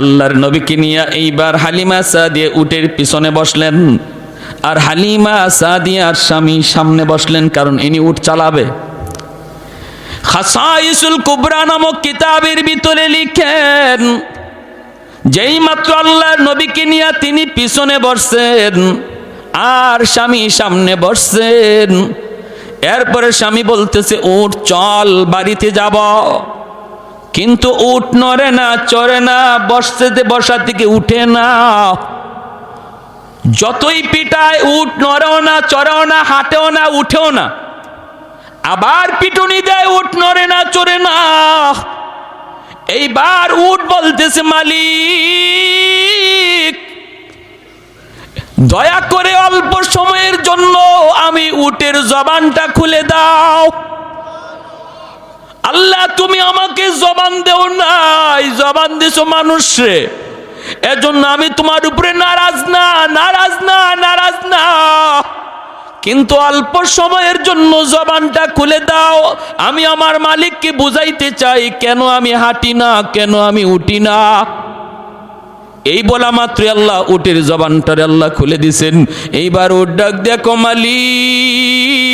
আল্লাহর নবীকে নিয়ে এইবার হালিমা সাদিয়া উটের পিছনে বসলেন, আর হালিমা সাদিয়ার স্বামী সামনে বসলেন, কারণ ইনি উট চালাবে। খাসাইসুল কুবরা নামক কিতাবের ভিতরে লিখেন, যেই মাত্র আল্লাহর নবীকে নিয়ে তিনি পিছনে বসছেন আর স্বামী সামনে বসছেন, এরপরে স্বামী বলতেছে উট চল বাড়িতে যাব, কিন্তু উট নড়ে না, চড়ে না, বসা থেকে উঠে না। যতই পিটায় উট নড়েও না, চড়েও না, হাঁটেও না, উঠেও না। আবার পিটুনি দেয়, উট নড়ে না, চড়ে না। এইবার উট বলতেছে মালিক, দয়া করে অল্প সময়ের জন্য আমি উটের জবানটা খুলে দাও। আল্লাহ তুমি আমাকে জবান দেও নাই, জবান দিছো মানুষে, এজন্য আমি তোমার উপরে নারাজ না, নারাজ না, নারাজ না, কিন্তু অল্প সময়ের জন্য জবানটা খুলে দাও। আমি আমার মালিককে বুঝাইতে চাই কেন আমি হাঁটি না, কেন আমি উঠি না। এই বলা মাত্র আল্লাহ উটের জবানটারে আল্লাহ খুলে দিছেন। এইবার উট ডাক দেখো মালিক,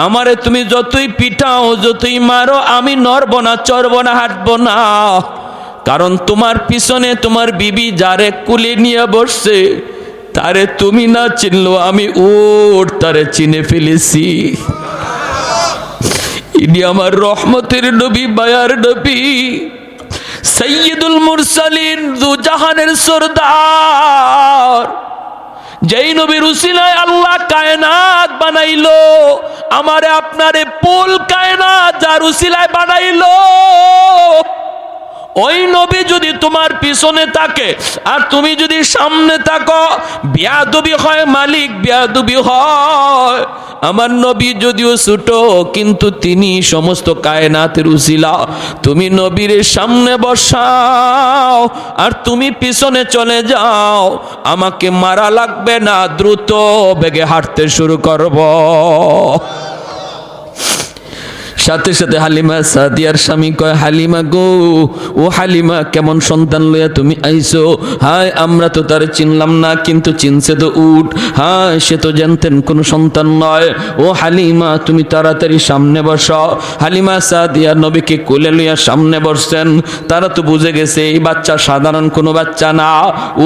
আমারে তুমি যতই পিটাও, যতই মারো, আমি নড়ব না, চড়ব না, হাঁটব না, কারণ তোমার পিছনে তোমার বিবি যারে কুলে নিয়ে বসছে তারে তুমি না চিনলো, আমি উট তারে চিনে ফেলেছি। ইনি আমার রহমতের নবী, মায়ার নবী, সাইয়্যিদুল মুরসালিন, দু জাহানের সরদার, যেই নবীর উসিলায় আল্লাহ কায়নাত বানাইলো, আমারে আপনারে পুল কায়নাত যার উসিলায় বানাইলো, ওই নবী যদি তোমার পিছনে থাকে আর তুমি যদি সামনে থাকো, বেয়াদবি হয় মালিক, বেয়াদবি হয়। আমার নবী যদিও ছোট, কিন্তু তিনি সমস্ত কায়নাতের উসিলা। তুমি নবীর সামনে বসাও আর তুমি পিছনে চলে যাও, আমাকে মারা লাগবে না, দ্রুত বেগে হাঁটতে শুরু করব। সাথে সাথে হালিমা সাদিয়ার স্বামী কয়, হালিমা গো, ও হালিমা, কেমন সন্তান লইয়া তুমি আইছো? হায়, আমরা তো তার চিনলাম না, কিন্তু চিনছে তো উট। হায়, সে তো জানতেন কোনো সন্তান নয়। ও হালিমা, তুমি তাড়াতাড়ি সামনে বসো। হালিমা সাদিয়া নবীকে কোলে লইয়া সামনে বসছেন। তারা তো বুঝে গেছে এই বাচ্চা সাধারণ কোনো বাচ্চা না,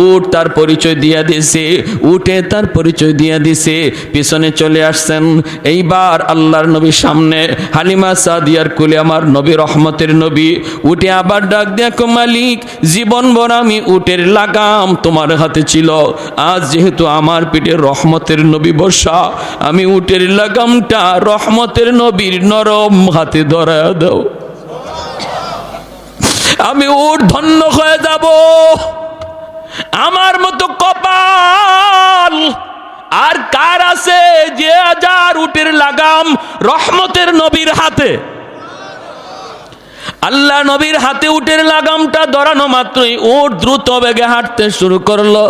উট তার পরিচয় দিয়া দিছে, উঠে তার পরিচয় দিয়া দিছে, পিছনে চলে আসছেন। এইবার আল্লাহর নবী সামনে, হালিমা সাদিয়ার কোলে আমার নবী, রহমতের নবী, উঠে আবার ডাক দেখো মালিক, জীবন ভর আমি উটের লাগাম তোমার হাতে ছিল, আজ যেহেতু আমার পিঠে রহমতের নবী বসা, আমি উটের লাগামটা রহমতের নবীর নরম হাতে ধরায়া দাও, আমি উট ধন্য হয়ে যাব। আমার মতো কপাল আর কার আছে যে হাজার উটের লাগাম রহমতের নবীর হাতে? আল্লাহ নবীর হাতে উটের লাগামটা ধরানো মাত্রই উট দ্রুত বেগে হাঁটতে শুরু করলো।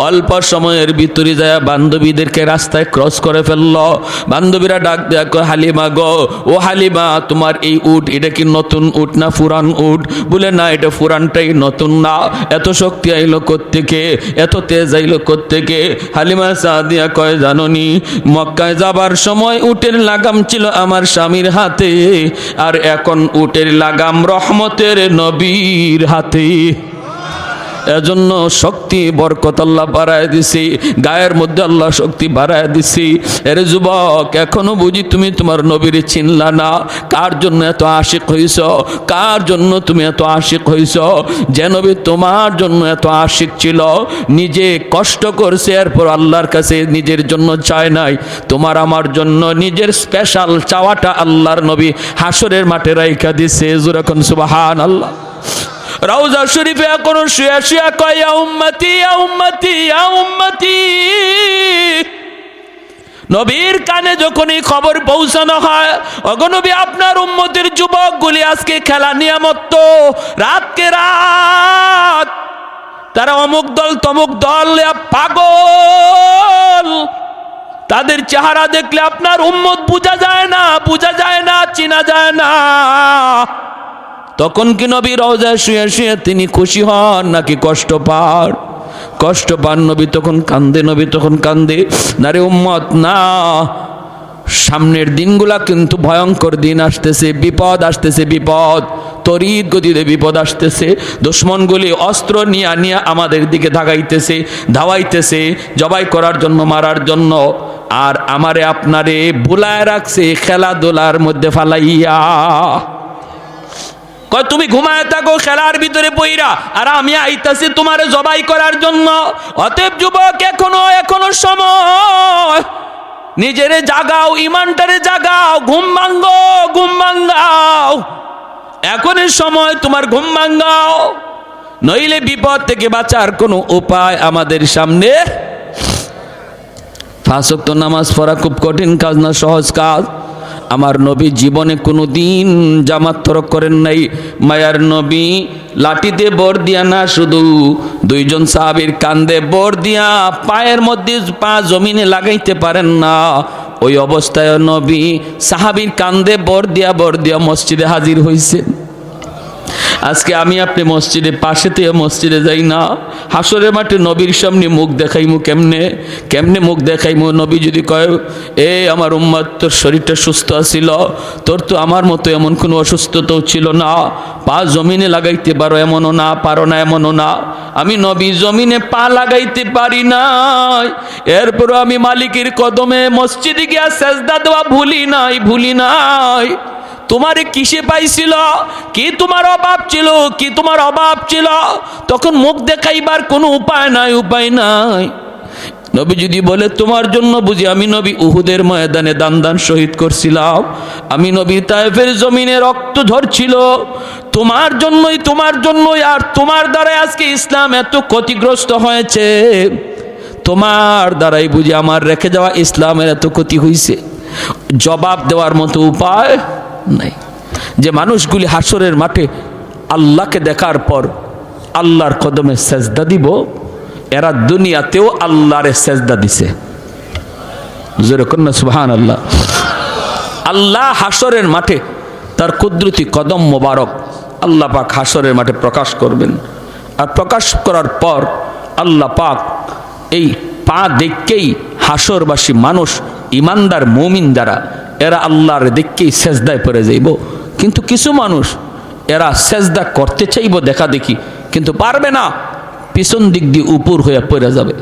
অল্প সময়ের ভিতরে যায় বান্ধবীদেরকে রাস্তায় ক্রস করে ফেললো। বান্ধবীরা ডাক দেয়া কয়, হালিমা গো, ও হালিমা, তোমার এই উট, এটা কি নতুন উট না পুরান উট? বলে না, এটা পুরানটাই, নতুন না। এত শক্তি আইলো কোত্থেকে, এত তেজ আইলো কোত্থেকে? হালিমা সাদিয়া কয়, জাননি, মক্কায় যাবার সময় উটের লাগাম ছিল আমার স্বামীর হাতে, আর এখন উটের লাগাম রহমতের নবীর হাতে। এজন্য শক্তি বরকত আল্লাহ বাড়ায় দিছি, গায়ের মধ্যে আল্লাহ শক্তি বাড়ায় দিছি। এর যুবক, এখনো বুঝি তুমি তোমার নবীর চিনলা না? কার জন্য এত আশিক হইছ? কার জন্য তুমি এত আশিক হইছ? যে নবী তোমার জন্য এত আশিক ছিল, নিজে কষ্ট করছে, এরপর আল্লাহর কাছে নিজের জন্য চায় নাই, তোমার আমার জন্য নিজের স্পেশাল চাওয়াটা আল্লাহর নবী হাসরের মাঠে রাইখা দিছে। যখন সুবহানাল্লাহ। রওজা শরীফে এখনো শুয়া শুয়া কয়, ইয়া উম্মতি, ইয়া উম্মতি, ইয়া উম্মতি। নবীর কানে যখন এই খবর পৌঁছানো হয়, ওগো নবী, আপনার উম্মতের যুবকগুলি আজকে খেলা নিয়ামত, রাতকে রাত তারা অমুক দল তমুক দল পাগল, তাদের চেহারা দেখলে আপনার উম্মত বোঝা যায় না, বোঝা যায় না, চিনা যায় না। তখন কি নবী রওজায় শুয়ে শুয়ে তিনি খুশি হন নাকি কষ্ট পান? কষ্ট পান। নবী তখন কান্দে, নবী তখন কান্দে। না রে উম্মত না, সামনের দিনগুলা কিন্তু ভয়ঙ্কর দিন আসতেছে, বিপদ আসতেছে, বিপদ তড়িৎ গতিতে বিপদ আসতেছে। দুশমনগুলি অস্ত্র নিয়ে নিয়ে আমাদের দিকে ধাওয়াইতেছে জবাই করার জন্য, মারার জন্য। আর আমারে আপনারে ভুলায় রাখছে খেলাধুলার মধ্যে ফালাইয়া। কয় তুমি ঘুমায় থাকো খেলার ভিতরে পইরা, আর আমি আইতাছি তোমারে জবাই করার জন্য। অতএব যুবক, এখনো সময়, নিজেরে জাগাও, ইমানটারে জাগাও, ঘুম ভাঙ্গাও। এখনই সময় তোমার ঘুম ভাঙ্গাও, নইলে বিপদ থেকে বাঁচার কোনো উপায় আমাদের সামনে। 5 ওয়াক্ত নামাজ পড়া খুব কঠিন কাজ না, সহজ কাজ। আমার নবী জীবনে কোনো দিন জামাত তরক করেন নাই। মায়ার নবী লাঠিতে বর দিয়া না, শুধু 2 জন সাহাবীর কান্দে বর দিয়া পায়ের মধ্যে পা জমিনে লাগাইতে পারেন না। ওই অবস্থায় নবী সাহাবীর কান্দে বর দিয়া মসজিদে হাজির হইছে। আজকে আমি আপনি মসজিদে পাশেতে মসজিদে যাই না, হাসরের মাঠে নবীর সামনে মুখ দেখাইমু কেমনে মুখ দেখাইমু? নবী যদি কয়, এ আমার উম্মত, তোর শরীরটা সুস্থ আছিল, তোর তো আমার মতো এমন কোনো অসুস্থতাও ছিল না, পা জমিনে লাগাইতে পারো এমনও না, পারো না এমনও না। আমি নবী জমিনে পা লাগাইতে পারি নাই, এরপরও আমি মালিকের কদমে মসজিদে গিয়া সেজদা দেওয়া ভুলি নাই। তোমারে কিসে পাইছিল? কি তোমার অভাব ছিল? তখন মুখ দেখাইবার কোনো উপায় নাই। নবী যদি বলে তোমার জন্য বুঝি আমি নবী উহুদের ময়দানে দান শহীদ করছিলাম, আমি নবী তায়েফের জমিনে রক্ত ঝরছিল তোমার জন্যই, আর তোমার দ্বারাই আজকে ইসলাম এত ক্ষতিগ্রস্ত হয়েছে, তোমার দ্বারাই বুঝি আমার রেখে যাওয়া ইসলামের এত ক্ষতি হয়েছে। জবাব দেওয়ার মতো উপায় নাই। যে মানুষগুলি হাসরের মাঠে আল্লাহকে দেখার পর আল্লাহর কদমে সেজদা দিব, এরা দুনিয়াতেও আল্লাহরে সেজদা দিছে। যেরকম না সুবহানাল্লাহ। আল্লাহ হাসরের মাঠে তার কুদরতি কদম মোবারক আল্লাহ পাক হাসরের মাঠে প্রকাশ করবেন। আর প্রকাশ করার পর আল্লাহ পাক এই পা দেখকেই হাসরবাসী মানুষ, ইমানদার মুমিন যারা, এরা আল্লাহর দেখকেই সেজদায় পড়ে যাইব। কিন্তু কিছু মানুষ এরা সেজদা করতে চাইব দেখা দেখি, কিন্তু পারবে না, পিছন দিক দিয়ে উপর হয়ে পড়ে যাবে।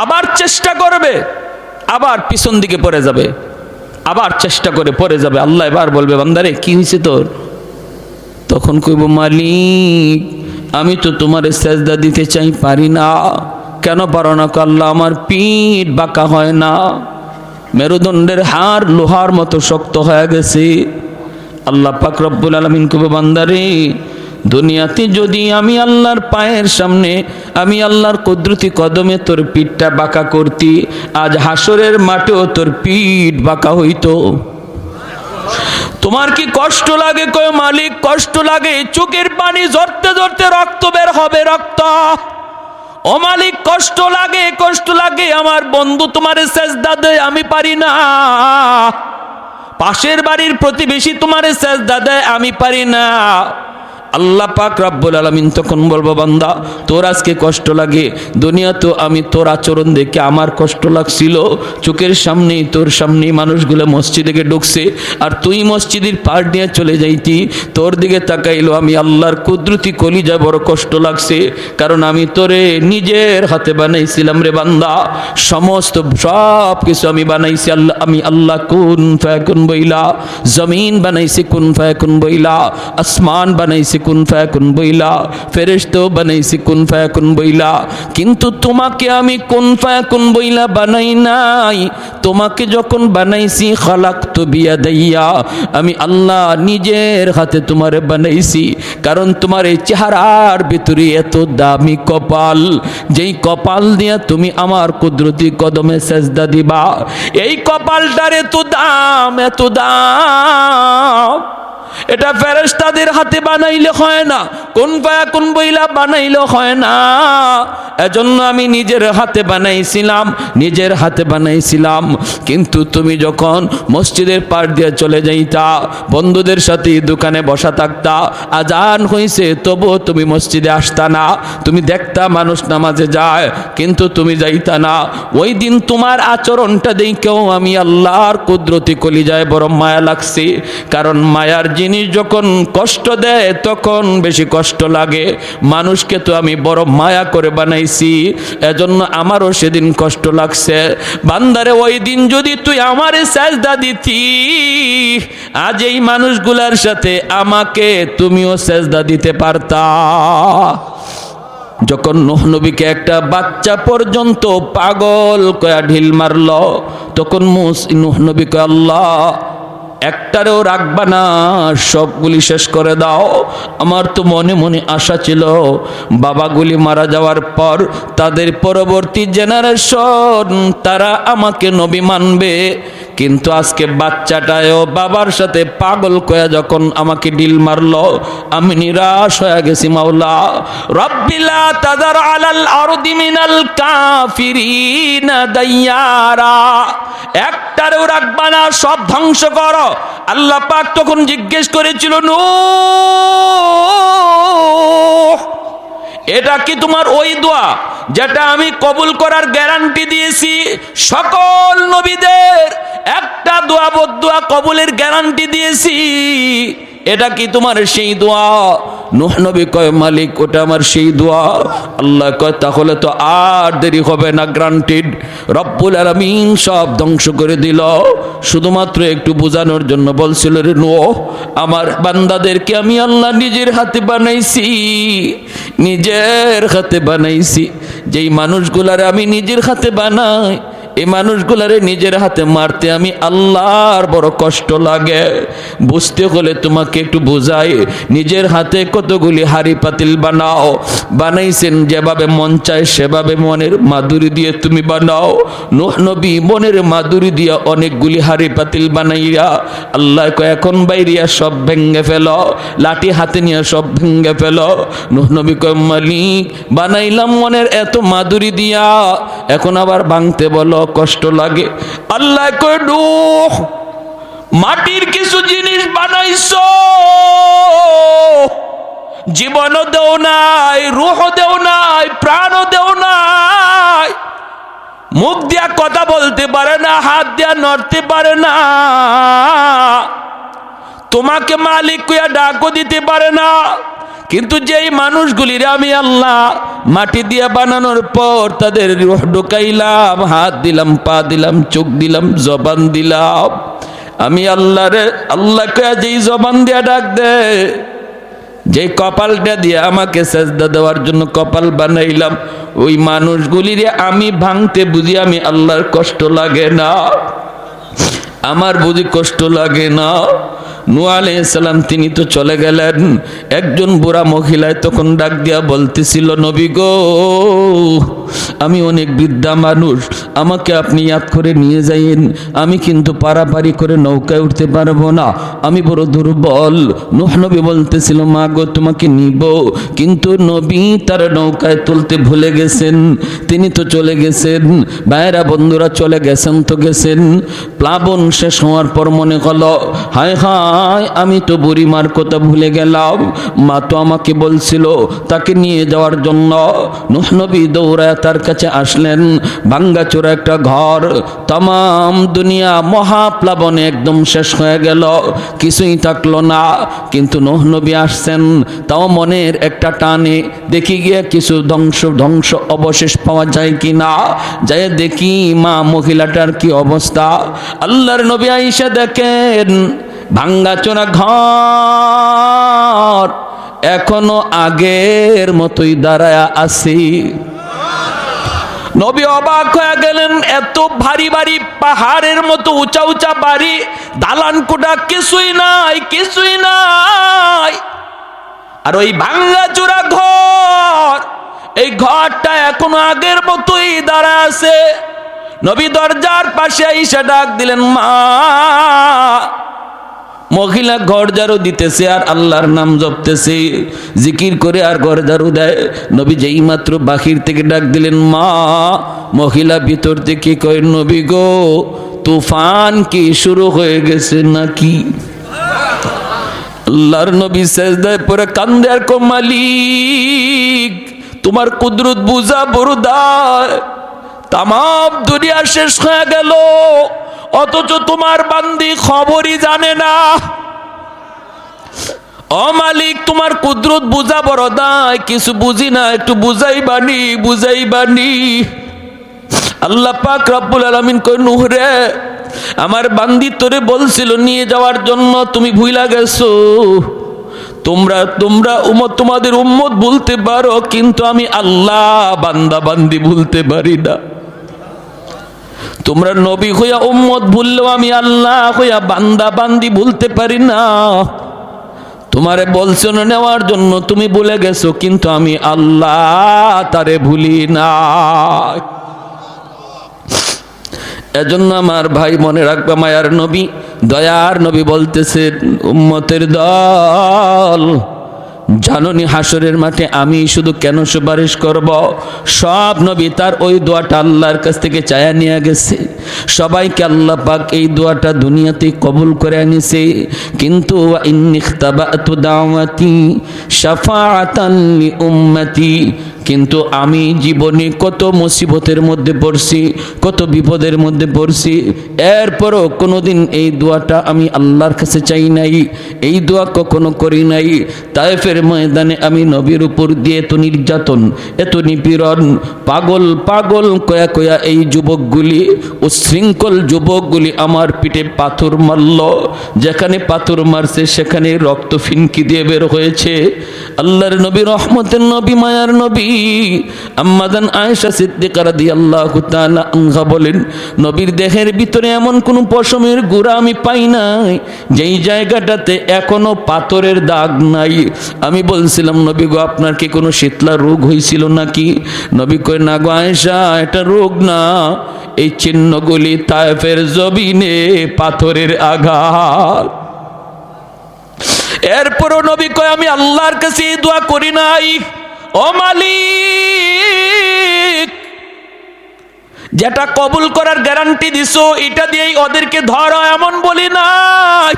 আবার চেষ্টা করবে, আবার পিছন দিকে পড়ে যাবে, আবার চেষ্টা করে পড়ে যাবে। আল্লাহ এবার বলবে, বান্দারে কি হয়েছে তোর? তখন কইব, মালিক আমি তো তোমারে সেজদা দিতে চাই, পারি না। কেন পারো না? আল্লাহ আমার পিঠ বাঁকা হয় না, মেরুদণ্ডের হাড় লোহার মতো শক্ত হয়ে গেছে। আল্লাহ পাক রব্বুল আলামিন কবে, বান্দারে দুনিয়াতে যদি আমি আল্লাহর পায়ের সামনে, আমি আল্লাহর কুদরতি কদমে তোর পিঠটা বাঁকা করতি, আজ হাসরের মাঠেও তোর পিঠ বাঁকা হইতো। তোমার কি কষ্ট লাগে? কয় মালিক কষ্ট লাগে, চোখের পানি ঝরতে ঝরতে রক্ত বের হবে, রক্ত। ও মালিক কষ্ট লাগে, আমার বন্ধু তোমারে সেজদা দেয়, আমি পারি না। পাশের বাড়ির প্রতিবেশী তোমারে সেজদা দেয়, আমি পারি না। আল্লাহ পাক রব্বুল আলামিন তখন বলবো, বান্দা তোর আজকে কষ্ট লাগে, দুনিয়া তো আমি তোর আচরণ দেখে আমার কষ্ট লাগছিল, চোখের সামনেই তোর সামনেই মানুষগুলো মসজিদে ঢুকছে, আর তুই মসজিদের পার নিয়ে চলে যাইতি, তোর দিকে তাকাইলো আমি আল্লাহর কুদরতি কলিজা, বড় কষ্ট লাগছে, কারণ আমি তোরে নিজের হাতে বানাইছিলাম রে বান্দা, সমস্ত সব কিছু আমি বানাইছি আল্লাহ, আমি আল্লাহ কুন ফায়াকুন বইলা, জমিন বানাইছি কুন ফায়াকুন বইলা, আসমান বানাইছি কুন ফায়াকুন বইলা, ফেরেশতা বানাইছি কুন ফায়াকুন বইলা, কিন্তু তোমাকে আমি কুন ফায়াকুন বইলা বানাই নাই। তোমাকে যখন বানাইছি খালাকতু বিয়াদাইয়া, আমি আল্লাহ নিজের হাতে তোমারে বানাইছি, কারণ তোমার এই চেহারার ভিতরে এত দামি কপাল, যেই কপাল দিয়া তুমি আমার কুদরতি কদমে সেজদা দিবা, এই কপালটার এত দাম, এটা ফেরেশতাদের হাতে বানাইলে হয় না, কোন ফায়াকুন বইলা বানাইলে হয় না। এজন্য আমি নিজের হাতে বানাইছিলাম। কিন্তু তুমি যখন মসজিদের পার দিয়ে চলে যাইতা, বন্ধুদের সাথে দোকানে বসা থাকতা, আজান হইছে তবুও তুমি মসজিদে আসতা না। তুমি দেখতা মানুষ নামাজে যায়, কিন্তু তুমি যাইতা না। ওই দিন তোমার আচরণটা দেখেও আমি আল্লাহর কুদরতি কলিজায় বড় মায়া লাগছে। কারণ মায়ার জিনিস যখন কষ্ট দেয় তখন বেশি কষ্ট লাগে। মানুষকে তো আমি বড় মায়া করে বানাইছি, এজন্য আমারও সেদিন কষ্ট লাগছে। বান্দারে, ওই দিন যদি তুই আমারে সেজদা দিতি, আজ এই মানুষগুলার সাথে আমাকে তুমিও সেজদা দিতে পারতা। যখন নূহ নবীকে একটা বাচ্চা পর্যন্ত পাগল কয়া ঢিল মারল, তখন নূহ নবী কয়, আল্লাহ একটারেও রাখবা না, সবগুলি শেষ করে দাও। আমার তো মনে মনে আশা ছিল বাবাগুলি মারা যাওয়ার পর তাদের পরবর্তী জেনারেশন তারা আমাকে নবী মানবে, কিন্তু আজকে বাচ্চাটাও বাবার সাথে পাগল কয়া যখন আমাকে ডিল মারলো, আমি নিরাশ হয়ে গেছি। মাওলা রব্বিলা তাদার আলাল আরদি মিনাল কাফিরিনা দাইয়ারা, একটারেও রাখবা না, সব ধ্বংস করো। আল্লাহ পাক তখন জিজ্ঞেস করেছিল, নূহ, এটা কি তোমার ওই দোয়া যেটা আমি কবুল করার গ্যারান্টি দিয়েছি সকল নবীদের? একটা দোয়া বদদোয়া কবুলের গ্যারান্টি দিয়েছি, এটা কি তোমার সেই দোয়া? নূহ নবী কয়, মালিক ওটা আমার সেই দোয়া। আল্লাহ কয়, তাহলে তো আর দেরি হবে না, গ্রান্টেড। রব্বুল আলামিন সব ধ্বংস করে দিল। শুধুমাত্র একটু বোঝানোর জন্য বলছিল, রে নূহ, আমার বান্দাদেরকে আমি আল্লাহ নিজের হাতে বানাইছি। যেই মানুষগুলারে আমি নিজের হাতে বানাই, এই মানুষগুলারে নিজের হাতে মারতে আমি আল্লাহর বড় কষ্ট লাগে। বুঝতে হলে তোমাকে একটু বোঝাই, নিজের হাতে কতগুলি হাড়ি পাতিল বানাইছেন, যেভাবে মন চায় সেভাবে মনের মাধুরী দিয়ে তুমি বানাও। নূহ নবী মনের মাধুরী দিয়া অনেকগুলি হাড়ি পাতিল বানাইয়া আল্লাহ কয়, এখন বাইরিয়া সব ভেঙ্গে ফেলো, লাঠি হাতে নিয়ে সব ভেঙ্গে ফেলো। নূহ নবী কয়, মালিক বানাইলাম মনের এত মাধুরী দিয়া, এখন আবার ভাঙতে বলো, কষ্ট লাগে। আল্লাহ কয়, নূহ, মাটির কিছু জিনিস বানাইছো, জীবনও দেও নাই, রূহও দেও নাই, প্রাণও দেও নাই, মুখ দিয়া কথা বলতে পারে না, হাত দিয়া নড়তে পারে না, তোমাকে মালিক কইয়া ডাকও দিতে পারে না। কিন্তু যেই মানুষগুলির আমি আল্লাহ মাটি দিয়া বানানোর পর তাদের রূহ ঢুকাইলাম, হাত দিলাম, পা দিলাম, চোখ দিলাম, জবান দিলাম, আমি আল্লাহ কয়া যেই জবান দিয়া ডাক দে, যে কপালটা দিয়ে আমাকে সেজদা দেওয়ার জন্য কপাল বানাইলাম, ওই মানুষগুলিরে আমি ভাঙতে বুঝি আমি আল্লাহর কষ্ট লাগে না? আমার বুঝি কষ্ট লাগে না? নূহ আলাইহিস সালাম তিনি তো চলে গেলেন। একজন বুড়া মহিলায় তখন ডাক দিয়া বলতেছিল, নবী গো, আমি অনেক বৃদ্ধা মানুষ, আমাকে আপনি ইয়াদ করে নিয়ে যাইন, আমি কিন্তু পারাপারি করে নৌকায় উঠতে পারবো না, আমি বড় দুর্বল। নূহ নবী বলতেছিল, মা গো তোমাকে নিব, কিন্তু নবী তার নৌকায় তুলতে ভুলে গেছেন, তিনি তো চলে গেছেন। ভাইরা বন্ধুরা, চলে গেছেন তো গেছেন, প্লাবন শেষ হওয়ার পর মনে হলো, হায় হায়, আমি তো বুড়িমার কথা ভুলে গেলাম, মা তো আমাকে বলছিল তাকে নিয়ে যাওয়ার জন্য। নূহ নবী দৌড়ায় তার কাছে আসলেন। ভাঙ্গাচোরা একটা ঘর, তাম দুনিয়া মহাপ্লাবনে একদম শেষ হয়ে গেল, কিছুই থাকলো না। কিন্তু নূহ নবী আসছেন, তাও মনের একটা টানে দেখি গিয়ে কিছু ধ্বংস অবশেষ পাওয়া যায় কি না। যাই দেখি মা মহিলাটার কি অবস্থা। আল্লাহর নবী আইসা দেখেন ভাঙ্গাচোরা ঘর এখনো আগের মতোই দাঁড়ায়া আছি। নবী অবাক হয়ে গেলেন, এত ভারী ভারী পাহাড়ের মতো উঁচা উঁচা বাড়ি, দালান কোঠা কিছুই নাই, আর ওই ভাঙ্গাচোরা ঘর, এই ঘরটা এখনো আগের মতোই দাঁড়ায় আছে। নবী দরজার পাশে আইসা ডাক দিলেন, মা, মহিলা ঘর ঝাড়ু দিতেছে আর আল্লাহর নাম জপতেছে, জিকির করে আর ঘর ঝাড়ু দেয়। নবী যেই মাত্র বাহির থেকে ডাক দিলেন মা, মহিলা ভিতর থেকে কয় নবী গো, তুফান কি শুরু হয়ে গেছে নাকি? আল্লাহর নবী সেজদায় পড়ে কান্দে আর কয় মালিক, তোমার কুদরত বুঝা বড় দায়, তাম দুনিয়া শেষ হয়ে গেল অথচ তোমার বান্দি খবরই জানে না। ও মালিক, তোমার কুদরত বুঝা বড় দায়, কিছু বুঝি না, একটু বুঝাইবানি বুঝাইবানি। আল্লাহ পাক রব্বুল আলামিন কয় নূহ রে, আমার বান্দি তোরে বলছিল নিয়ে যাওয়ার জন্য, তুমি ভুইলা গেছো। তোমরা তোমাদের উম্মত ভুলতে পারো, কিন্তু আমি আল্লাহ বান্দা বান্দি ভুলতে পারি না। তোমরা নবী হইয়া উম্মত ভুললেও আমি আল্লাহ হইয়া বান্দা বান্দি ভুলতে পারি না। তোমারে বলছো না নেওয়ার জন্য, তুমি ভুলে গেছো, কিন্তু আমি আল্লাহ তারে ভুলি না। এজন্য আমার ভাই মনে রাখবা, মায়ার নবী দয়ার নবী বলতেছেন উম্মতের দল, জাননি হাসরের মাঠে আমি শুধু কেন সুপারিশ করব? সব নবী তার ওই দোয়াটা আল্লাহর কাছ থেকে চায়া নিয়ে গেছে, সবাইকে আল্লাহ পাক এই দোয়াটা দুনিয়াতে কবুল করে আনিছে। কিন্তু ইন্নিখতাবাতু দাওয়াতি শাফাআতান লিউম্মতি, কিন্তু আমি জীবনে কত মুসিবতের মধ্যে পড়ছি, কত বিপদের মধ্যে পড়ছি, এরপরও কোনোদিন এই দোয়াটা আমি আল্লাহর কাছে চাই নাই, এই দোয়া কখনো করি নাই। তায়েফের ময়দানে আমি নবীর উপর দিয়ে এত নির্যাতন, এত নিপীড়ন, পাগল পাগল কয়া কয়া এই যুবকগুলি, উশৃঙ্খল যুবকগুলি আমার পিঠে পাথর মারল। যেখানে পাথর মারছে সেখানে রক্ত ফিনকি দিয়ে বের হয়েছে। আল্লাহর নবী, রহমতের নবী, মায়ার নবী আম্মাজান আয়েশা সিদ্দিকা রাদিয়াল্লাহু তাআলা আনহা বলেন, নবীর দেহের ভিতরে এমন কোন পশমের গুঁড়া আমি পাই নাই যেই জায়গাটাতে এখনো পাথরের দাগ নাই। আমি বলছিলাম নবী গো, আপনার কি কোনো শীতলা রোগ হয়েছিল নাকি? নবী কয় না গো আয়েশা, এটা রোগ না, এই চিহ্নগুলি তায়েফের জমিনে পাথরের আঘাত। এরপরও নবী কয় আমি আল্লাহর কাছে এই দোয়া করি নাই, ও মালিক যেটা কবুল করার গ্যারান্টি দিছো এটা দিয়েই ওদেরকে ধরো, এমন বলি নাই।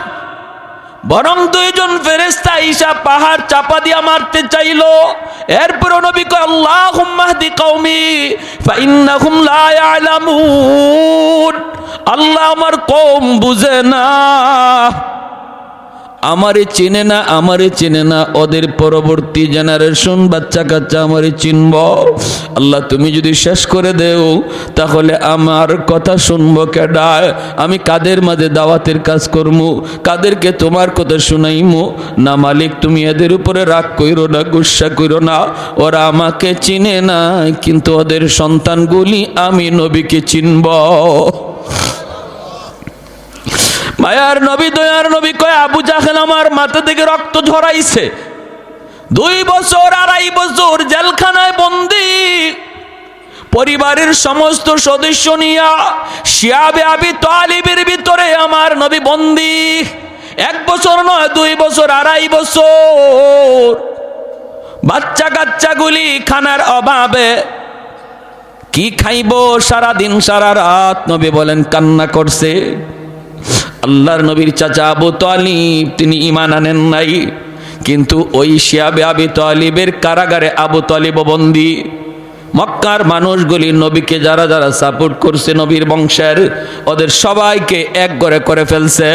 বরং দুইজন ফেরেশতা ঈসা পাহাড় চাপা দিয়া মারতে চাইলো। এরপর নবী কয় আল্লাহুম্মা হদি কওমি ফাইন্নাহুম লা ইয়ালামুন, আল্লাহ আমার কওম বুঝে না, আমারে চিনে না, আমারে চিনে না, ওদের পরবর্তী জেনারেশন বাচ্চা কাচ্চা আমারে চিনব। আল্লাহ তুমি যদি শেষ করে দেও তাহলে আমার কথা শুনবো কেডা? আমি কাদের মাঝে দাওয়াতের কাজ করবো, কাদেরকে তোমার কথা শুনাইমু? না মালিক, তুমি এদের উপরে রাগ কইরো না, গুসা কইরো না, ওরা আমাকে চিনে না, কিন্তু ওদের সন্তানগুলি আমি নবীকে চিনব। মায়ার নবী, দয়ার নবী কয় আবু জাহেল আমার মাথা থেকে রক্ত ঝরাইছে, 2 বছর 2.5 বছর জেলখানায় বন্দী, পরিবারের সমস্ত সদস্য নিয়া শিয়াবে আবি তালিবের ভিতরে আমার নবী বন্দী। 1 বছর নয়, 2 বছর 2.5 বছর। বাচ্চা কাচ্চাগুলি খানার অভাবে কি খাইব, সারা দিন সারা রাত নবী বলেন কান্না করছে। আল্লাহর নবীর চাচা আবু তালিব তিনি ঈমান আনেন নাই, কিন্তু ওই শিয়াবে আবি তালিবের কারাগারে আবু তালিব বন্দী। মক্কার মানুষগুলি নবীকে যারা যারা সাপোর্ট করছে নবীর বংশের, ওদের সবাইকে এক ঘরে করে ফেলছে।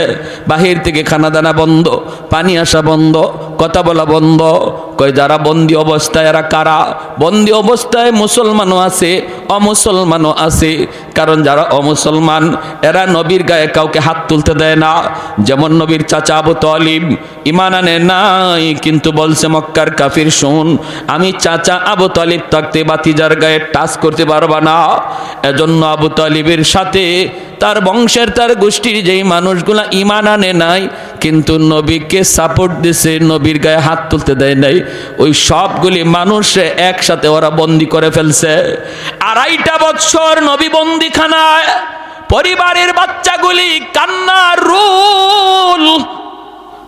বাহির থেকে খানা দানা বন্ধ, পানি আসা বন্ধ, কথা বলা বন্ধ। কই যারা বন্দি অবস্থায় এরা কারা? বন্দি অবস্থায় মুসলমানও আছে, অমুসলমানও আছে। কারণ যারা অমুসলমান এরা নবীর গায়ে কাউকে হাত তুলতে দেয় না। যেমন নবীর চাচা আবু তালিব ঈমান আনে নাই, কিন্তু বলছে মক্কার কাফির শুন, আমি চাচা আবু তালিব থাকতে বাতিজার গায়ে টাচ করতে পারবা না। এজন্য আবু তালিবের সাথে তার বংশের তার গোষ্ঠীর যেই মানুষগুলা ঈমান আনে নাই কিন্তু নবীকে সাপোর্ট দিছে, নবীর গায়ে হাত তুলতে দেয় নাই, ওই সবগুলি মানুষে একসাথে ওরা বন্দি করে ফেলছে। 2.5 বছর নবী বন্দিখানায়, পরিবারের বাচ্চাগুলি কান্নার রোল।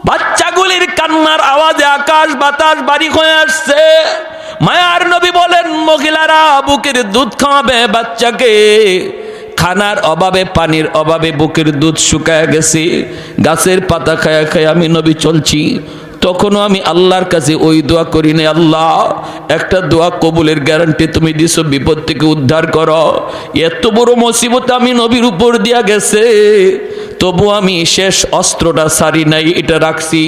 বাচ্চাগুলির কান্নার আওয়াজে আকাশ বাতাস বাড়ি হয়ে আসছে। মায়ার নবী বলেন, মহিলারা বুকের দুধ খাওয়াবে বাচ্চাকে, খানার অভাবে পানির অভাবে বুকের দুধ শুকায় গেছে, গাছের পাতা খায়া খায়া আমি নবী চলছি। তখনও আমি আল্লাহর কাছে ওই দোয়া করি না, আল্লাহ একটা দোয়া কবুলের গ্যারান্টি তুমি দিছো, বিপদ থেকে উদ্ধার করো। এত বড় মুসিবত আমি নবীর উপর দিয়া গেছে, তবু আমি শেষ অস্ত্রটা সারি নাই, এটা রাখছি।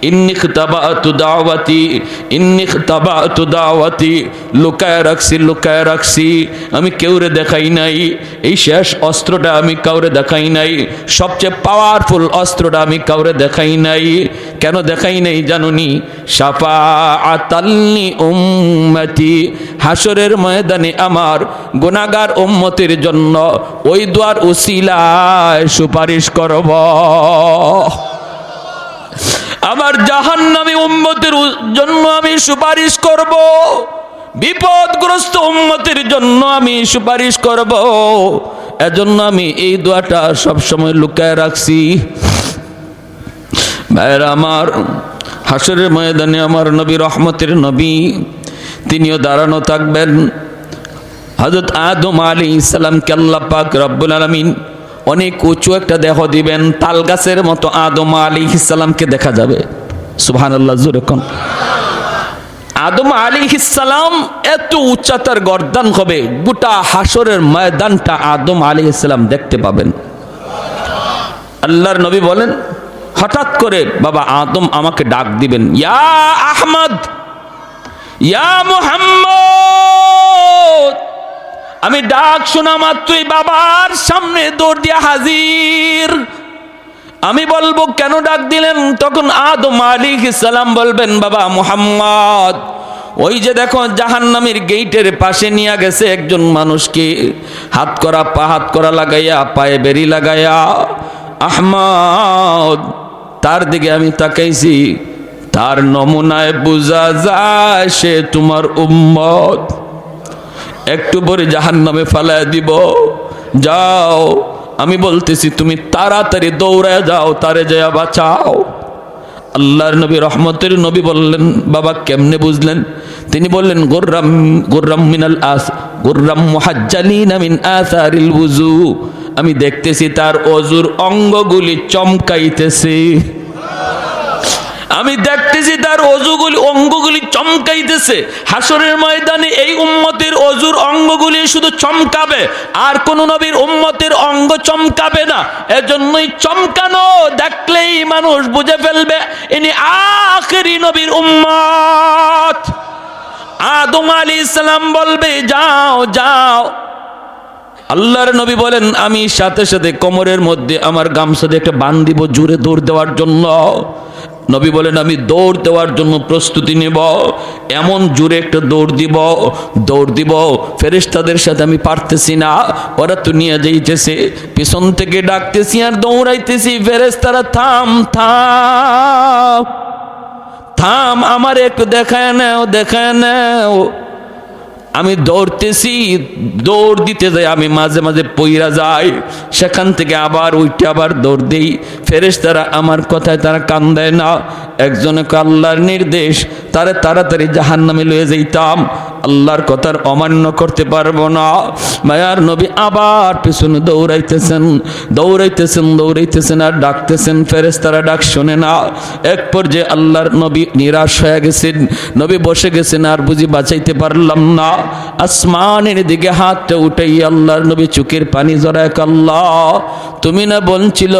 ইন্নিখ তাবাতু দাওয়াতি, লুকায় রাখছি, আমি কেউরে দেখাই নাই। এই শেষ অস্ত্রটা আমি কাউরে দেখাই নাই, সবচেয়ে পাওয়ারফুল অস্ত্রটা আমি কাউরে দেখাই নাই। কেন দেখাই নাই জানুনি? শাফাআতাল্লি উম্মতি, হাসরের ময়দানে আমার গুনাহগার উম্মতের জন্য ওই দোয়ার উসিলায় সুপারিশ করব। আমার জাহান্নামী উম্মতের জন্য আমি সুপারিশ করব, বিপদগ্রস্ত উম্মতের জন্য আমি সুপারিশ করব। এজন্য আমি এই দোয়াটা সবসময় লুকায় রাখছি। ভাইরা আমার, হাসরের ময়দানে আমার নবী, রহমতের নবী, তিনিও দাঁড়ানো থাকবেন। হযরত আদম আলাইহিস সালামকে আল্লাহ পাক রব্বুল আলামিন অনেক উঁচু একটা দেহ দিবেন, তাল গাছের মতো আদম আলাইহিস সালামকে দেখা যাবে। সুবহানাল্লাহ, জোরে কোন। আদম আলাইহিস সালাম এত উচ্চতার গর্দান হবে, গোটা হাসরের ময়দানটা আদম আলাইহিস সালাম দেখতে পাবেন। আল্লাহর নবী বলেন, হঠাৎ করে বাবা আদম আমাকে ডাক দিবেন, ইয়া আহমদ, ইয়া মুহাম্মদ। আমি ডাক শোনা মাত্রই বাবার সামনে দৌড় দিয়া হাজির। আমি বলবো কেন ডাক দিলেন? তখন আদম আলাইহিস সালাম বলবেন, বাবা মুহাম্মদ, ওই যে দেখো জাহান্নামের গেইটের পাশে নিয়ে গেছে একজন মানুষকে, হাত করা লাগাইয়া, পায়ে বেরি লাগাইয়া। আহমদ, তার দিকে আমি তাকাইছি, তার নমুনায় বোঝা যায় সে তোমার উম্মত। একটু পরে জাহান্নামে ফালায় দিব। যাও, আমি বলতেছি তুমি তাড়াতাড়ি দৌড়ায় যাও, তারে যায় বাঁচাও। আল্লাহর নবী, রহমতের নবী বললেন, বাবা কেমনে বুঝলেন? তিনি বললেন, গুররাম মুহাজ্জালিনা মিন আসারিল ওযু, আমি দেখতেছি তার অজুর অঙ্গগুলি চমকাইতেছে। আমি দেখতেছি তার অঙ্গগুলি চমকাইতেছে। হাসরের ময়দানে এই উম্মতের অজুর অঙ্গগুলি শুধু চমকাবে, আর কোন নবীর উম্মতের অঙ্গ চমকাবে না। এজন্যই চমকানো দেখলেই মানুষ বুঝে ফেলবে ইনি আখেরি নবীর উম্মত। আদম আলাইহিস সালাম বলবে, যাও যাও। আল্লাহর নবী বলেন, আমি সাথে সাথে কোমরের মধ্যে আমার গামছা দিয়ে একটা বান দিব জোরে দৌড় দেওয়ার জন্য। নবী বলেন, আমি দৌড় দেওয়ার জন্য প্রস্তুতি নেব, এমন জোরে একটা দৌড় দিব ফেরেশতাদের সাথে আমি পারতেছি না, ওরা তো নিয়ে যাইতেছে। পিছন থেকে ডাকতেছি আর দৌড়াইতেছি, ফেরেশতারা থাম থাম থাম, আমার একটু দেখায় নাও। আমি দৌড়তেছি, দৌড় দিতে যাই, আমি মাঝে মাঝে পইরা যাই, সেখান থেকে আবার উঠে আবার দৌড় দিই। ফেরেশতারা আমার কথায় তারা কান দেয় না। একজনে আল্লাহর নির্দেশ, তারে তাড়াতাড়ি জাহান্নামে লয়ে যাইতাম, আল্লাহর কথার অমান্য করতে পারবো না। মায়ার নবী আবার পিছনে দৌড়াইতেছেন আর ডাকতেছেন, ফেরেশতারা ডাক শোনে না। এক পর্যায়ে আল্লাহর নবী নিরাশ হয়ে গেছেন, নবী বসে গেছেন, আর বুঝি বাঁচাইতে পারলাম না। আসমানের দিকে হাতটা উঠাই আল্লাহর নবী চোখের পানি জড়ায়, আল্লাহ তুমি না বলছিল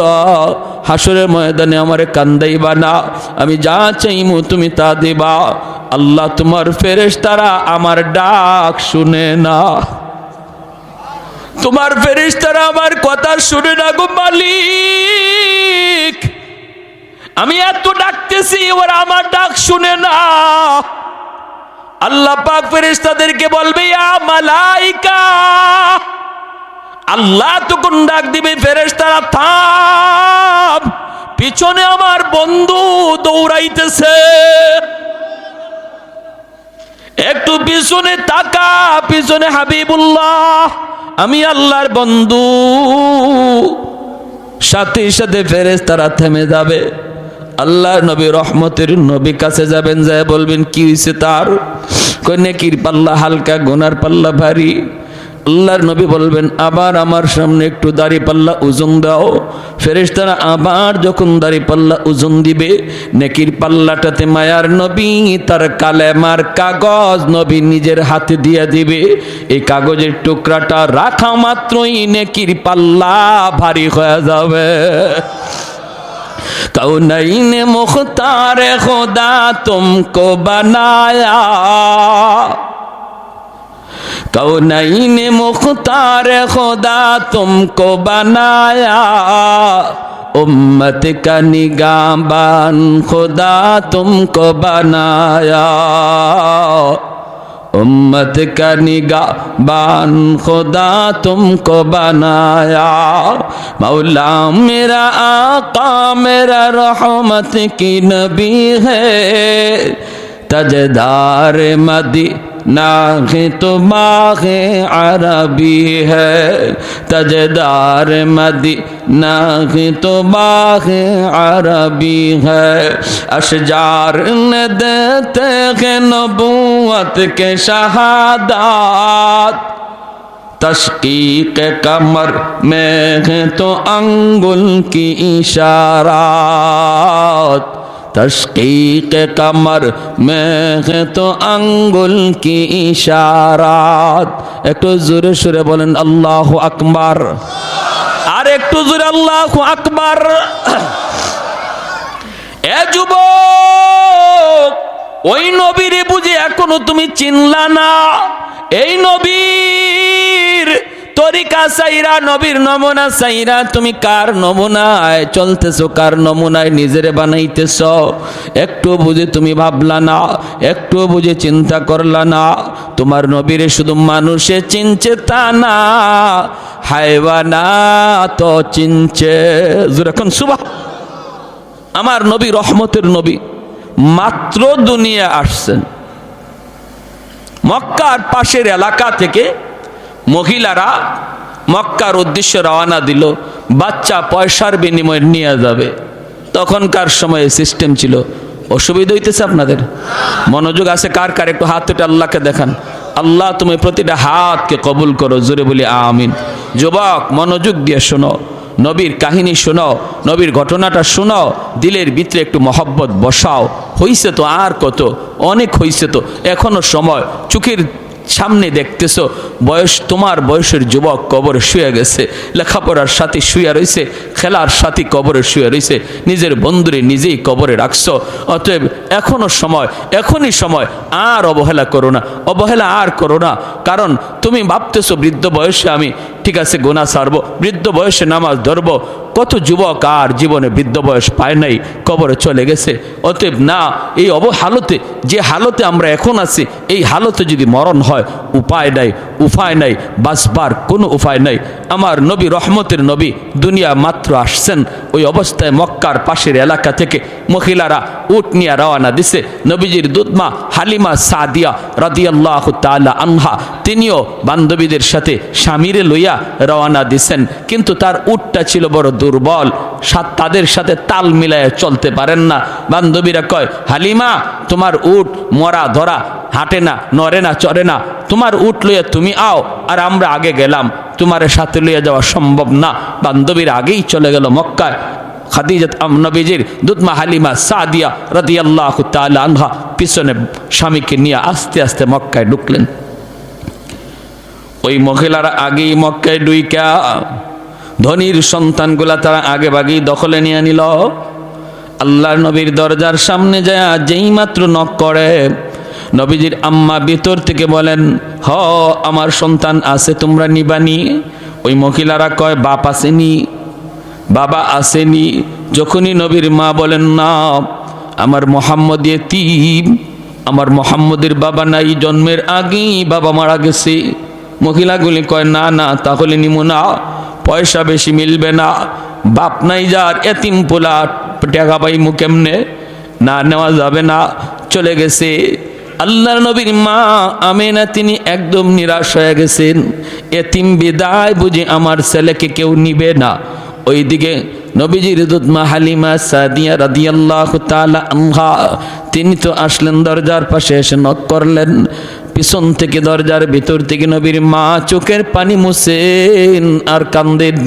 হাসরের ময়দানে আমারে কান্দাইবা না, আমি যা চাইমু তুমি তা দিবা। আল্লাহ তোমার ফেরেশতারা আমার ডাক শুনে না, তোমার ফেরেশতারা আমার কথা শুনে না গো মালিক। আমি এত ডাকতেছি, ওরা আমার ডাক শুনে না। আল্লাহ পাক ফেরেশতাদেরকে বলবে, ইয়া মালাইকা। আল্লাহ তখন ডাক দিবে, ফেরেশতারা থাম, পিছনে আমার বন্ধু দৌড়াইতেছে, একটু পিছনে তাকা, পিছনে হাবিবুল্লাহ, আমি আল্লাহর বন্ধু। সাথে সাথে ফেরেশতারা থেমে যাবে। আল্লাহ নবী রহমতের নবী কাছে যাবেন, যায় বলবেন কি হয়েছে তার? কই নেকির পাল্লা হালকা, গুনার পাল্লা ভারী। আল্লাহর নবী বলবেন আবার আমার সামনে একটু দাড়ি পাল্লা ওজন দাও। ফেরেশতারা আবার যখন দাড়ি পাল্লা ওজন দিবে, নেকির পাল্লাটাতে মায়ার নবী তার কালেমার কাগজ নবী নিজের হাতে দিয়ে দিবে। এই কাগজের টুকরাটা রাখা মাত্রই নেকির পাল্লা ভারী হয়ে যাবে। कौनैन मुख्तार खुदा तुमको बनाया, कौनैन मुख्तार खुदा तुमको बनाया, उम्मत का निगाहबान खुदा तुमको बनाया, उम्मत का निगाहबान खुदा तुमको बनाया। मौला मेरा आका मेरा रहमत की नबी है, तजदार मदीना है तो माहे अरबी है, तजदार मदीना है तो माहे अरबी है। अशजार ने देते हैं नबूवत के शहादात, तशकीक कमर में है तो अंगुल की इशारात, तशकीक कमर में है तो अंगुल की इशारात। एक तो जोरे सुरे बोलें अल्लाहु अकबर, और एक तो जोरे अल्लाहु अकबर। ए যুবক, ওই নবীরে বুঝে এখনো তুমি চিনলা না? এই নবীর তরিকা সাইরা, নবীর নমুনা সাইরা তুমি কার নমুনায় চলতেছো, কার নমুনায় নিজেরে বানাইতেছ? একটু বুঝে তুমি ভাবলা না, একটু বুঝে চিন্তা করলা না? তোমার নবীরে শুধু মানুষে চিনছে তা না, হায়ওয়ানাত চিনছে। যখন সুবহান, আমার নবী রহমতের নবী মাত্র দুনিয়া আসছেন, মক্কার পাশের এলাকা থেকে মহিলারা মক্কার উদ্দেশ্যে রওনা দিল, বাচ্চা পয়সার বিনিময়ে নিয়ে যাবে। তখনকার সময়ে সিস্টেম ছিল। অসুবিধা হইতেছে আপনাদের? মনোযোগ আছে কার কার? একটু হাত উঠে আল্লাহকে দেখান। আল্লাহ তুমি প্রতিটা হাতকে কবুল করো, জোরে বলি আমিন। যুবক মনোযোগ দিয়ে শোনো, নবীর কাহিনী শোনো, নবীর ঘটনাটা শোনো, দিলের ভিতরে একটু মহব্বত বসাও। হইছে তো আর কত, অনেক হইছে তো, এখনো সময়। চোখের সামনে দেখতেছো বয়স, তোমার বয়সের যুবক কবরে শুয়ে গেছে, লেখাপড়ার সাথে শুয়ে রয়েছে, খেলার সাথে কবরে শুয়ে রয়েছে, নিজের বন্ধুরে নিজেই কবরে রাখছো। অতএব এখনো সময়, এখনই সময়। আর অবহেলা করো না, অবহেলা আর করো না। কারণ তুমি ভাবতেছো বৃদ্ধ বয়সে আমি ঠিক আছে গুনাহ ছাড়বো, বৃদ্ধ বয়সে নামাজ ধরবো। কত যুবক আর জীবনে বৃদ্ধ বয়স পায় নাই, কবরে চলে গেছে। অতএব না, এই হালতে, যে হালতে আমরা এখন আছি, এই হালতে যদি মরণ হয়, উপায় নাই, উপায় নাই, বাঁচবার কোনো উপায় নাই। আমার নবী রহমতের নবী দুনিয়া মাত্র আসছেন, ওই অবস্থায় মক্কার পাশের এলাকা থেকে মহিলারা উট নিয়ে রওনা দিছে। নবীজির দুধমা হালিমা সাদিয়া রাদিয়াল্লাহু তাআলা আনহা, তিনিও বান্ধবীদের সাথে স্বামীরে লইয়া রওনা দিছেন, কিন্তু তার উটটা ছিল বড় দুর্বল, তাদের সাথে তাল মিলায় চলতে পারেন না। বান্ধবীরা কয়, হালিমা তোমার উট মরা ধরা, হাঁটে না, নড়ে না, চড়ে না, তোমার উট লইয়া তুমি আও, আর আমরা আগে গেলাম, তোমার সাথে লইয়া যাওয়া সম্ভব না। বান্ধবীর আগেই চলে গেল মক্কায়। খাদিজাত নবীজির দুধমা হালিমা সাদিয়া রাদিয়াল্লাহু তাআলা আনহা পিছনে স্বামীকে নিয়ে আস্তে আস্তে মক্কায় ঢুকলেন। ওই মহিলারা আগেই মক্কায় ঢুইকা ধনীর সন্তানগুলা তারা আগে ভাগেই দখলে নিয়ে নিল। আল্লাহর নবীর দরজার সামনে যায় যেই মাত্র নক করে, নবীজির আম্মা ভিতর থেকে বলেন, হ আমার সন্তান আছে, তোমরা নিবানি? ওই মহিলারা কয়, বাপ আসেনি, বাবা আসেনি। যখনই নবীর মা বলেন, না আমার মোহাম্মদ ইয়েতীম, আমার মোহাম্মদের বাবা নাই, জন্মের আগেই বাবা মারা গেছে। মহিলাগুলি কয়, না না তাহলে নিমু না, পয়সা বেশি মিলবে না, বাপ নাই যার, এতিম পোলা, টাকা পাইমু কেমনে, না নেওয়া যাবে না, চলে গেছে। আল্লাহর নবীর মা আমেনা তিনি একদম নিরাশ হয়ে গেছেন। এতিম বিদায় বুঝি আমার ছেলেকে কেউ নিবে না। ওইদিকে নবীজির দুধ মা হালিমা সাদিয়া রাদিয়াল্লাহু তাআলা আনহা, তিনি তো আসলেন দরজার পাশে এসে নক করলেন। পিছন থেকে দরজার ভিতর থেকে নবীর মা চোখের পানি মুছেন আর কান্দেন,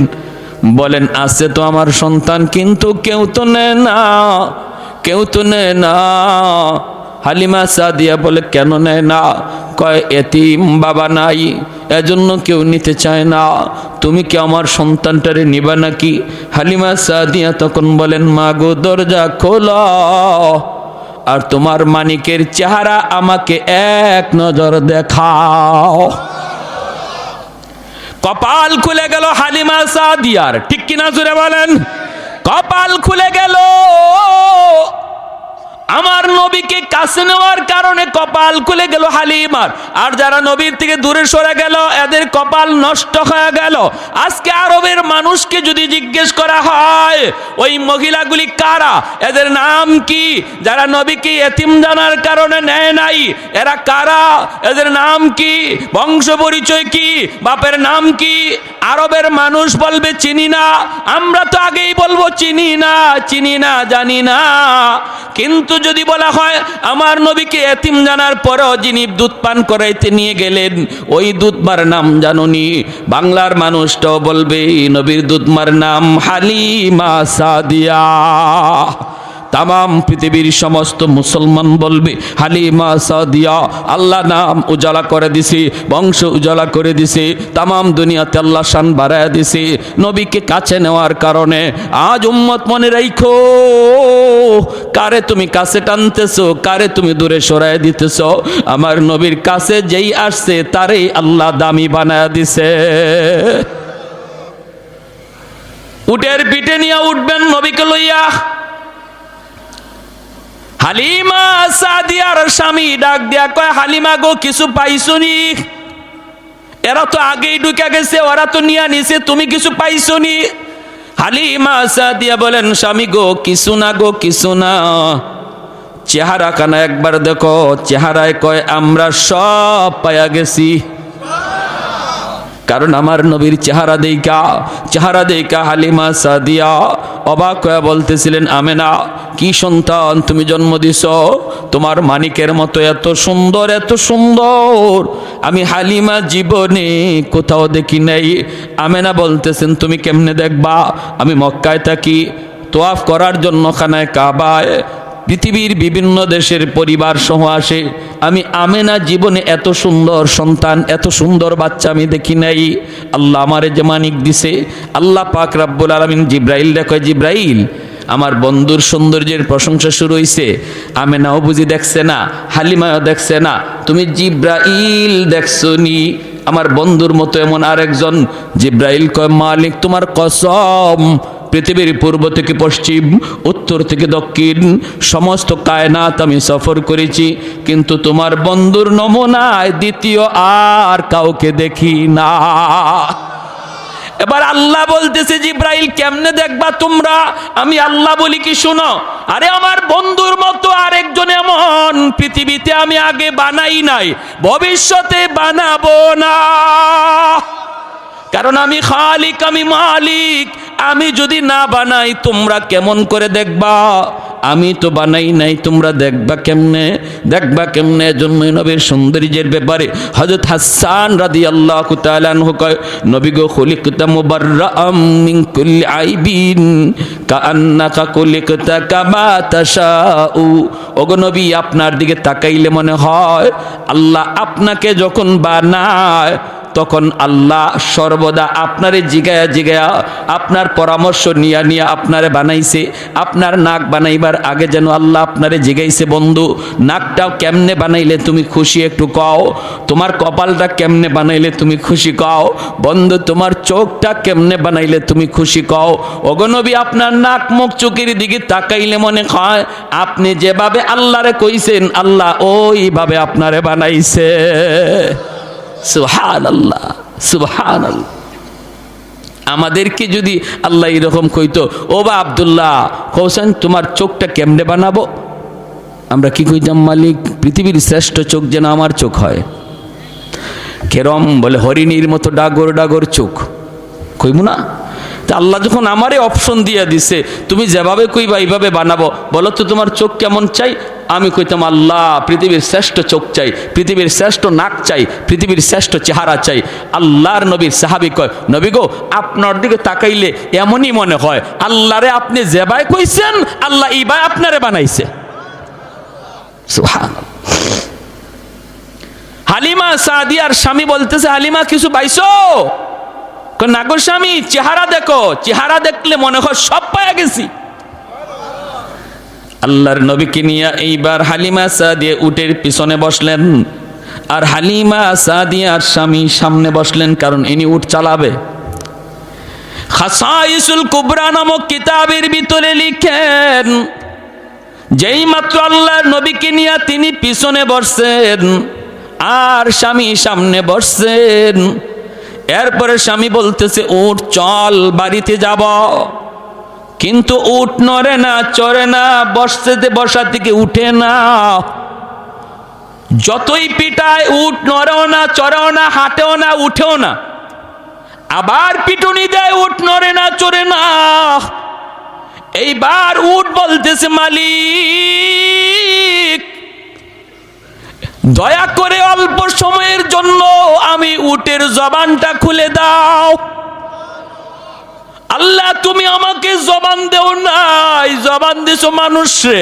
বলেন আছে তো আমার সন্তান, কিন্তু কেউ তো নেয় না, কেউ তো নেয় না। হালিমা সাদিয়া বলে, কেন নেয় না? কয়, এতিম বাবা নাই, এজন্য কেউ নিতে চায় না। তুমি কি আমার সন্তানটারে নিবা নাকি? হালিমা সাদিয়া তখন বলেন, মা গো, দরজা খোলো আর তোমার মানিকের চেহারা আমাকে এক নজর দেখাও। কপাল খুলে গেল হালিমা সাদিয়ার, ঠিক কিনা জোরে বলেন? কপাল খুলে গেল। আমার নবীকে কাছে নেওয়ার কারণে কপাল খুলে গেল হালিমার। আর যারা নবীর থেকে দূরে সরে গেল, এদের কপাল নষ্ট হয়ে গেল। আজকে আরবের মানুষকে যদি জিজ্ঞেস করা হয় ওই মহিলাগুলি কারা, এদের নাম কি, যারা নবীকে এতিম জানার কারণে নেয় নাই, এরা কারা, এদের নাম কি, বংশ পরিচয় কি, বাপের নাম কি, আরবের মানুষ বলবে চিনি না। আমরা তো আগেই বলবো চিনি না, চিনি না, জানি না। কিন্তু যদি বলা হয় আমার নবীকে এতিম জানার পরেও যিনি দুধ পান করাইতে নিয়ে গেলেন ওই দুধমার নাম জানুনি, বাংলার মানুষটাও বলবে নবীর দুধমার নাম হালিমা সাদিয়া। তাম পৃথিবীর সমস্ত মুসলমান বলবে হালিমা সাদিয়া। আল্লাহ নাম উজালা করে দিছে, বংশ উজালা করে দিছে, তাম দুনিয়াতে আল্লাহ শান বাড়ায় দিছে নবীকে কাছে নেওয়ার কারণে। আজ উম্মত মনে রাখো, কারে তুমি কাছে টানতেছো, কারে তুমি দূরে সরায় দিতেছো। আমার নবীর কাছে যেই আসছে তারই আল্লাহ দামি বানায় দিছে। উটের পিঠে নিয়ে উঠবেন নবীকে লইয়া। হালিমা সাদিয়ার স্বামী ডাক দিয়া কয়, হালিমা গো, কিছু পাইছনি? এরা তো আগেই ঢুকে গেছে, ওরা তো নিয়ে নিছে, তুমি কিছু পাইছনি? হালিমা সাদিয়া বলেন, স্বামী গো, কিছু না গো, কিছু না। চেহারা কানা একবার দেখো। চেহারায় কয়, আমরা সব পায়া গেছি। কারণ আমার নবীর চেহারা দেইকা হালিমা সাদিয়া অবাক হয়ে বলতেছিলেন, আমেনা, কি সন্তান তুমি জন্ম দিছ, তোমার মানিকের মতো এত সুন্দর, এত সুন্দর আমি হালিমা জীবনে কোথাও দেখি নাই। আমেনা বলতেছেন, তুমি কেমনে দেখবা? আমি মক্কায় থাকি, তোয়াফ করার জন্য খানায় কাবায় পৃথিবীর বিভিন্ন দেশের পরিবার সহ আসে। আমি আমেনা জীবনে এত সুন্দর সন্তান, এত সুন্দর বাচ্চা আমি দেখি নাই। আল্লাহ আমারে যে মানিক দিছে, আল্লাহ পাক রব্বুল আলামিন জিব্রাইল দেখো, জিব্রাইল আমার বন্ধুর সৌন্দর্যের প্রশংসা শুরু হইছে। আমেনাও বুঝি দেখছে না, হালিমাও দেখছে না, তুমি জিব্রাইল দেখছো নি আমার বন্ধুর মতো এমন আরেকজন? জিব্রাইল কয়, মালিক তোমার কসম, পৃথিবীর পূর্ব থেকে পশ্চিম, উত্তর থেকে দক্ষিণ সমস্ত কায়নাত আমি সফর করেছি, কিন্তু তোমার বন্ধুর নমুনায় দ্বিতীয় আর কাউকে দেখি না। এবার আল্লাহ বলতেছে, জিব্রাইল কেমনে দেখবা তোমরা? আমি আল্লাহ বলি কি শুনো, আরে আমার বন্ধুর মতো আরেকজন এমন পৃথিবীতে আমি আগে বানাই নাই, ভবিষ্যতে বানাবো না। কারণ আমি খালিক, আমি মালিক। আমি যদি না বানাই তোমরা কেমন করে দেখবা? আমি তো বানাই নাই, তোমরা দেখবা কেমনে? দেখবা কেমনে? জন্মই নবীর সৌন্দর্যের ব্যাপারে হযরত হাসান রাদিয়াল্লাহু তাআলা আনহু কয়, নবী গো, খুলিকতা মুবাররাআম মিন কুল্লি আইবিন কাআন্নাকা খুলিকতা কামা তাশাউ। ওগো নবী, আপনার দিকে তাকাইলে মনে হয় আল্লাহ আপনাকে যখন বানায় তখন আল্লাহ সর্বদা আপনারে জিগায়া জিগায়া আপনার পরামর্শ নিয়া নিয়া আপনারে বানাইছে। আপনার নাক বানাইবার আগে যেন আল্লাহ আপনারে জিগাইছে, বন্ধু নাকটাও কেমনে বানাইলে তুমি খুশি একটু কও, তোমার কপালটা কেমনে বানাইলে তুমি খুশি কও, বন্ধু তোমার চোখটা কেমনে বানাইলে তুমি খুশি কও। ওগো নবী, আপনার নাক মুখ চোখের দিকে তাকাইলে মনে হয় আপনি যেভাবে আল্লাহরে কইছেন আল্লাহ ওইভাবে আপনারে বানাইছে। সুবহানাল্লাহ, সুবহানাল্লাহ। আমাদেরকে যদি আল্লাহ এরকম কইতো, ও বা আব্দুল্লাহ হোসেন তোমার চোখটা কেমনে বানাবো, আমরা কি কইতাম? মালিক পৃথিবীর শ্রেষ্ঠ চোখ যেন আমার চোখ হয়। কেরম? বলে হরিণীর মতো ডাগর ডাগর চোখ, কইব না? তা আল্লাহ যখন আমারে অপশন দিয়ে দিছে, তুমি যেভাবে কইবা এইভাবে বানাবো, বলো তো তোমার চোখ কেমন চাই? আমি কইতাম আল্লাহ পৃথিবীর শ্রেষ্ঠ চোখ চাই, পৃথিবীর শ্রেষ্ঠ নাক চাই, পৃথিবীর শ্রেষ্ঠ চেহারা চাই। আল্লাহর নবীর সাহাবী কয়, নবী গো আপনার দিকে তাকাইলে এমনই মনে হয় আল্লাহরে আপনি যেভাবে কইছেন আল্লাহ এইভাবে আপনারে বানাইছে। সুবহানাল্লাহ। হালিমা সাদিয়ার স্বামী বলতেছে, হালিমা কিছু পাইছো? না গো স্বামী, চেহারা দেখো, চেহারা দেখলে মনে হয় সব পায়া গেছি। আল্লাহর নবীকে নিয়ে এইবার হালিমা সাদিয়া উটের পিছনে বসলেন, আর হালিমা সাদিয়ার স্বামী সামনে বসলেন, কারণ ইনি উট চালাবে। খাসাইসুল কুবরা নামক কিতাবের ভিতরে লিখেন, যেই মাত্র আল্লাহর নবীকে নিয়ে তিনি পিছনে বসছেন আর স্বামী সামনে বসছেন, এরপরে স্বামী বলতেছে উট চল বাড়িতে যাব, কিন্তু উট নড়ে না, চড়ে না, বসা থেকে উঠে না। যতই পিটায় উট নড়েও না, চড়েও না, হাঁটেও না, উঠেও না। আবার পিটুনি দেয়, উট নড়ে না, চড়ে না। এইবার উট বলতেছে, মালিক দয়া করে অল্প সময়ের জন্য আমি উটের জবানটা খুলে দাও। আল্লাহ তুমি আমাকে জবান দেও নাই, জবান দিছো মানুষে,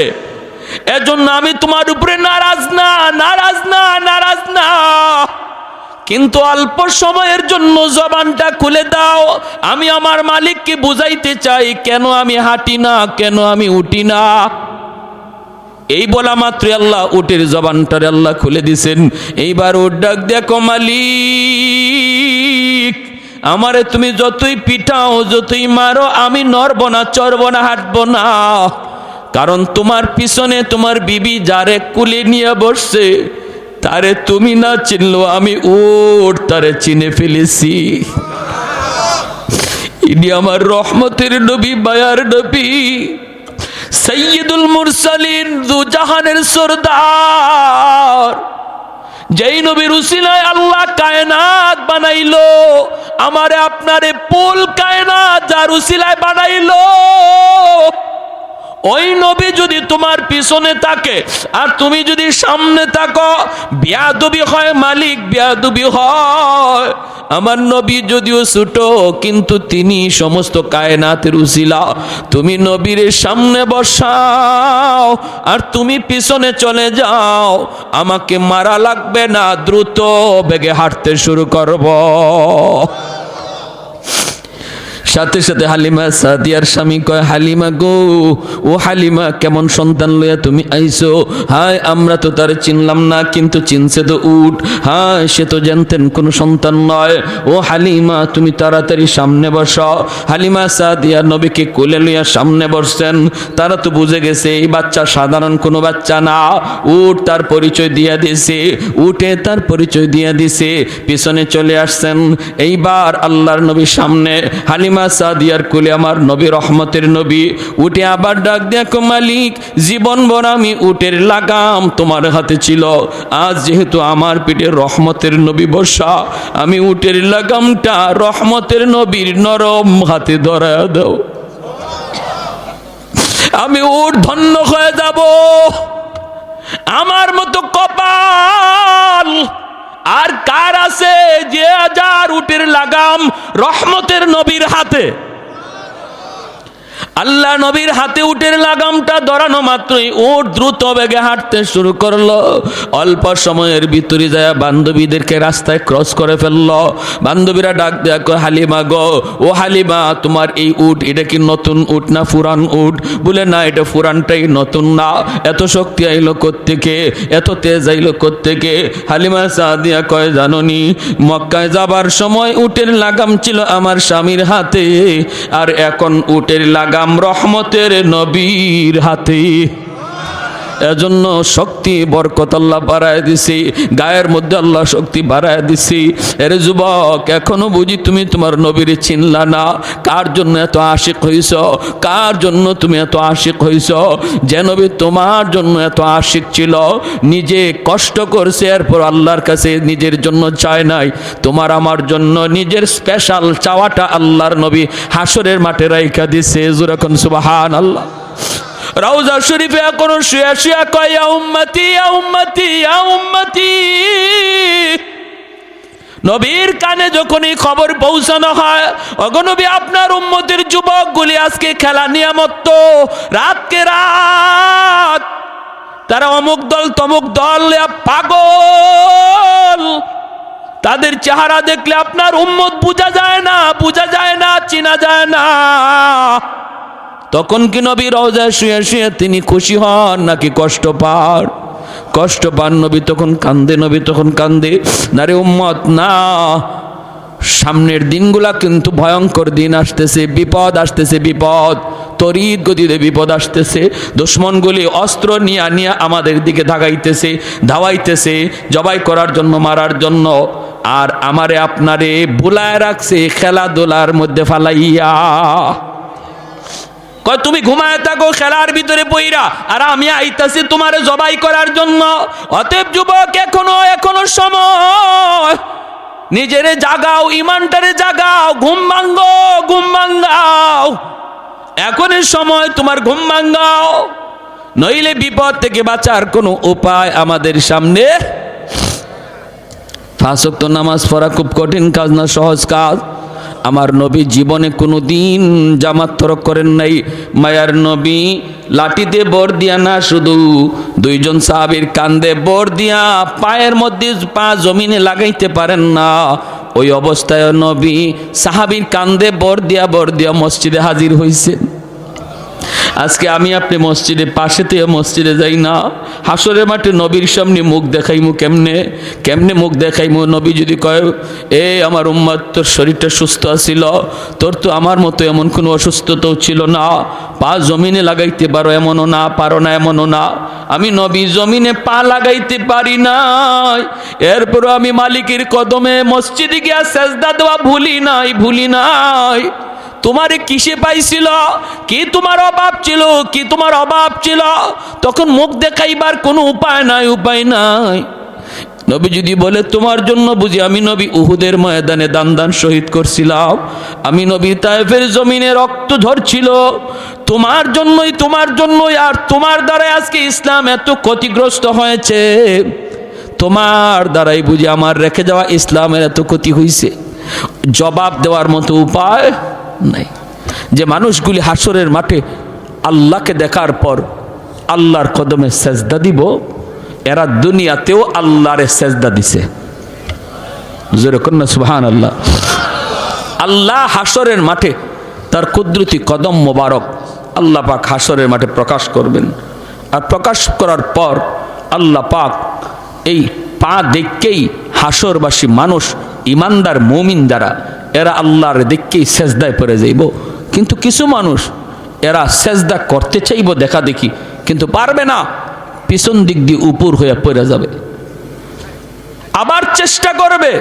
এজন্য আমি তোমার উপরে নারাজ না, নারাজ না, নারাজ না, কিন্তু অল্প সময়ের জন্য জবানটা খুলে দাও। আমি আমার মালিককে বুঝাইতে চাই কেন আমি হাঁটি না, কেন আমি উঠি না। এই বলা মাত্র আল্লাহ উটের জবানটারে আল্লাহ খুলে দিছেন। এইবার উট ডাক দেখো, মালিক আমারে তুমি যতই পিটাও, যতই মারো, আমি নড়ব না, চড়ব না, হাঁটব না, কারণ তোমার পিছনে তোমার বিবি যারে কুলে নিয়ে বসছে তারে তুমি না চিনলো, আমি উট তারে চিনে ফেলেছি। ইনি আমার রহমতের নবী, মায়ার নবী, সাইয়্যিদুল মুরসালিন, দু জাহানের সরদার, যেই নবীর উসিলায় আল্লাহ কায়নাত বানাইলো, আমারে আপনারে পুল কায়নাত যার উসিলায় বানাইলো, ওই নবী যদি তোমার পিছনে থাকে আর তুমি যদি সামনে থাকো, বেয়াদবি হয় মালিক, বেয়াদবি হয়। আমার নবী যদিও ছোট, কিন্তু তিনি সমস্ত কায়নাতের উসিলা। তুমি নবীর সামনে বসাও আর তুমি পিছনে চলে যাও, আমাকে মারা লাগবে না, দ্রুত বেগে হাঁটতে শুরু করব। সাথে সাথে হালিমা সাদিয়ার স্বামী কয়, হালিমা গো, ও হালিমা কেমন সন্তান লইয়া তুমি আইছো? হায় আমরা তো তার চিনলাম না, কিন্তু চিনছে তো উট। হায় সে তো জানতেন কোনো সন্তান নয়। ও হালিমা তুমি তাড়াতাড়ি সামনে বসো। হালিমা সাদিয়া নবীকে কোলে লইয়া সামনে বসছেন। তারা তো বুঝে গেছে এই বাচ্চা সাধারণ কোনো বাচ্চা না, উট তার পরিচয় দিয়া দিছে, উটে তার পরিচয় দিয়া দিছে। পিছনে চলে আসছেন। এইবার আল্লাহর নবী সামনে, হালিমা সাদিয়ার কোলে আমার নবী, রহমতের নবী। উঠে আবার ডাক দেখো, মালিক জীবন ভর আমি উটের লাগাম তোমার হাতে ছিল, আজ যেহেতু আমার পিঠে রহমতের নবী বসা, আমি উটের লাগামটা রহমতের নবীর নরম হাতে ধরায়া দাও, আমি উট ধন্য হয়ে যাব। আমার মতো কপাল আর কার আছে যে হাজার উটের লাগাম রহমতের নবীর হাতে? আল্লাহ নবীর হাতে উটের লাগামটা ধরানো মাত্রই উট দ্রুত বেগে হাঁটতে শুরু করলো। অল্প সময়ের ভিতরে যায় বান্ধবীদেরকে রাস্তায় ক্রস করে ফেললো। বান্ধবীরা ডাক দেয়া কয়, হালিমা গো, ও হালিমা তোমার এই উট এটা কি নতুন উট না পুরান উট? বলে না, এটা পুরানটাই, নতুন না। এত শক্তি আইলো কোত্থেকে, এত তেজ আইলো কোত্থেকে? হালিমা সাদিয়া কয়, জাননি মক্কায় যাবার সময় উটের লাগাম ছিল আমার স্বামীর হাতে, আর এখন উটের লাগাম রহমতের নবীর হাতে। এজন্য শক্তি বরকত আল্লাহ বাড়ায় দিছি, গায়ের মধ্যে আল্লাহ শক্তি বাড়ায় দিছি। এর যুবক, এখনো বুঝি তুমি তোমার নবীর চিনলা না? কার জন্য এত আশিক হইছ? কার জন্য তুমি এত আশিক হইছ? যে নবী তোমার জন্য এত আশিক ছিল, নিজে কষ্ট করছে, এরপর আল্লাহর কাছে নিজের জন্য চায় নাই, তোমার আমার জন্য নিজের স্পেশাল চাওয়াটা আল্লাহর নবী হাসরের মাঠে রাইখা দিছে। যখন সুবহানাল্লাহ। রওজা শরীফে এখনো শুয়া শুয়া কয়, ইয়া উম্মতি ইয়া উম্মতি ইয়া উম্মতি। নবীর কানে যখনই খবর পৌঁছানো হয়, ওগো নবী আপনার উম্মতের যুবকগুলি আজকে খেলা নিয়ামত, রাতকে রাত তারা অমুক দল তমুক দল পাগল, তাদের চেহারা দেখলে আপনার উম্মত বোঝা যায় না, বোঝা যায় না, চিনা যায় না। তখন কি নবী রওজায় শুয়ে শুয়ে তিনি খুশি হন নাকি কষ্ট পান? কষ্ট পান। নবী তখন কান্দে, নবী তখন কান্দে। না রে উম্মত, না, সামনের দিনগুলা কিন্তু ভয়ঙ্কর দিন আসতেছে, বিপদ আসতেছে, বিপদ তড়িৎ গতিতে বিপদ আসতেছে। দুশ্মনগুলি অস্ত্র নিয়ে নিয়ে আমাদের দিকে ধাগাইতেছে, ধাওয়াইতেছে, জবাই করার জন্য, মারার জন্য। আর আমারে আপনারে ভুলায় রাখছে খেলাধুলার মধ্যে ফালাইয়া। কয় তুমি ঘুমায় থাকো খেলার ভিতরে পইরা, আর আমি আইতাছি তোমারে জবাই করার জন্য। অতএব যুবক, এখনো সময়, নিজেরে জাগাও, ইমানটারে জাগাও, ঘুম ভাঙ্গো, ঘুম ভাঙ্গাও, এখনই সময় তোমার ঘুম ভাঙ্গাও, নইলে বিপদ থেকে বাঁচার কোনো উপায় আমাদের সামনে। 5 ওয়াক্ত নামাজ পড়া খুব কঠিন কাজ না, সহজ কাজ। আমার নবী জীবনে কোনো দিন জামাত তরক করেন নাই। মায়ার নবী লাঠিতে বর দিয়া না, শুধু 2 জন সাহাবীর কান্দে বর দিয়া পায়ের মধ্যে পা জমিনে লাগাইতে পারেন না, ওই অবস্থায় নবী সাহাবীর কান্দে বর দিয়া মসজিদে হাজির হইছেন। আজকে আমি আপনি মসজিদে পাশেতে মসজিদে যাই না, হাসরের মাঠে নবীর সামনে মুখ দেখাইমু কেমনে মুখ দেখাইমু? নবী যদি কয়, এ আমার উম্মত, তোর শরীরটা সুস্থ আছিল, তোর তো আমার মতো এমন কোনো অসুস্থতাও ছিল না, পা জমিনে লাগাইতে পারো এমনও না, পারো না এমনও না। আমি নবী জমিনে পা লাগাইতে পারি নাই, এরপরও আমি মালিকের কদমে মসজিদে গিয়া সেজদা দেওয়া ভুলি নাই। তোমারে কিসে পাইছিল? কি তোমার অভাব ছিল? কি তোমার অভাব ছিল? তখন মুখ দেখাইবার কোনো উপায় নাই। নবী যদি বলে তোমার জন্য বুঝি আমি নবী উহুদের ময়দানে দান শহীদ করছিলাম, আমি নবী তায়েফের জমিনে রক্ত ঝরছিল, তোমার জন্যই, আর তোমার দ্বারাই আজকে ইসলাম এত ক্ষতিগ্রস্ত হয়েছে, তোমার দ্বারাই বুঝি আমার রেখে যাওয়া ইসলামের এত ক্ষতি হয়েছে। জবাব দেওয়ার মতো উপায় নাই। যে মানুষগুলি হাসরের মাঠে আল্লাহকে দেখার পর আল্লাহর কদমে সেজদা দিব, এরা দুনিয়াতেও আল্লাহরে সেজদা দিছে। যেরকম না সুবহানাল্লাহ। আল্লাহ হাসরের মাঠে তার কুদরতি কদম মোবারক আল্লাহ পাক হাসরের মাঠে প্রকাশ করবেন। আর প্রকাশ করার পর আল্লাহ পাক এই পা দেখকেই হাসরবাসী মানুষ, ইমানদার মুমিন যারা, এরা আল্লাহর দেখকেই সেজদায় পড়ে যাইব। কিন্তু কিছু মানুষ এরা সেজদা করতে চাইব দেখা দেখি, কিন্তু পারবে না, পিছন দিক দিয়ে উপর হয়ে পড়ে যাবে, আবার চেষ্টা করবে,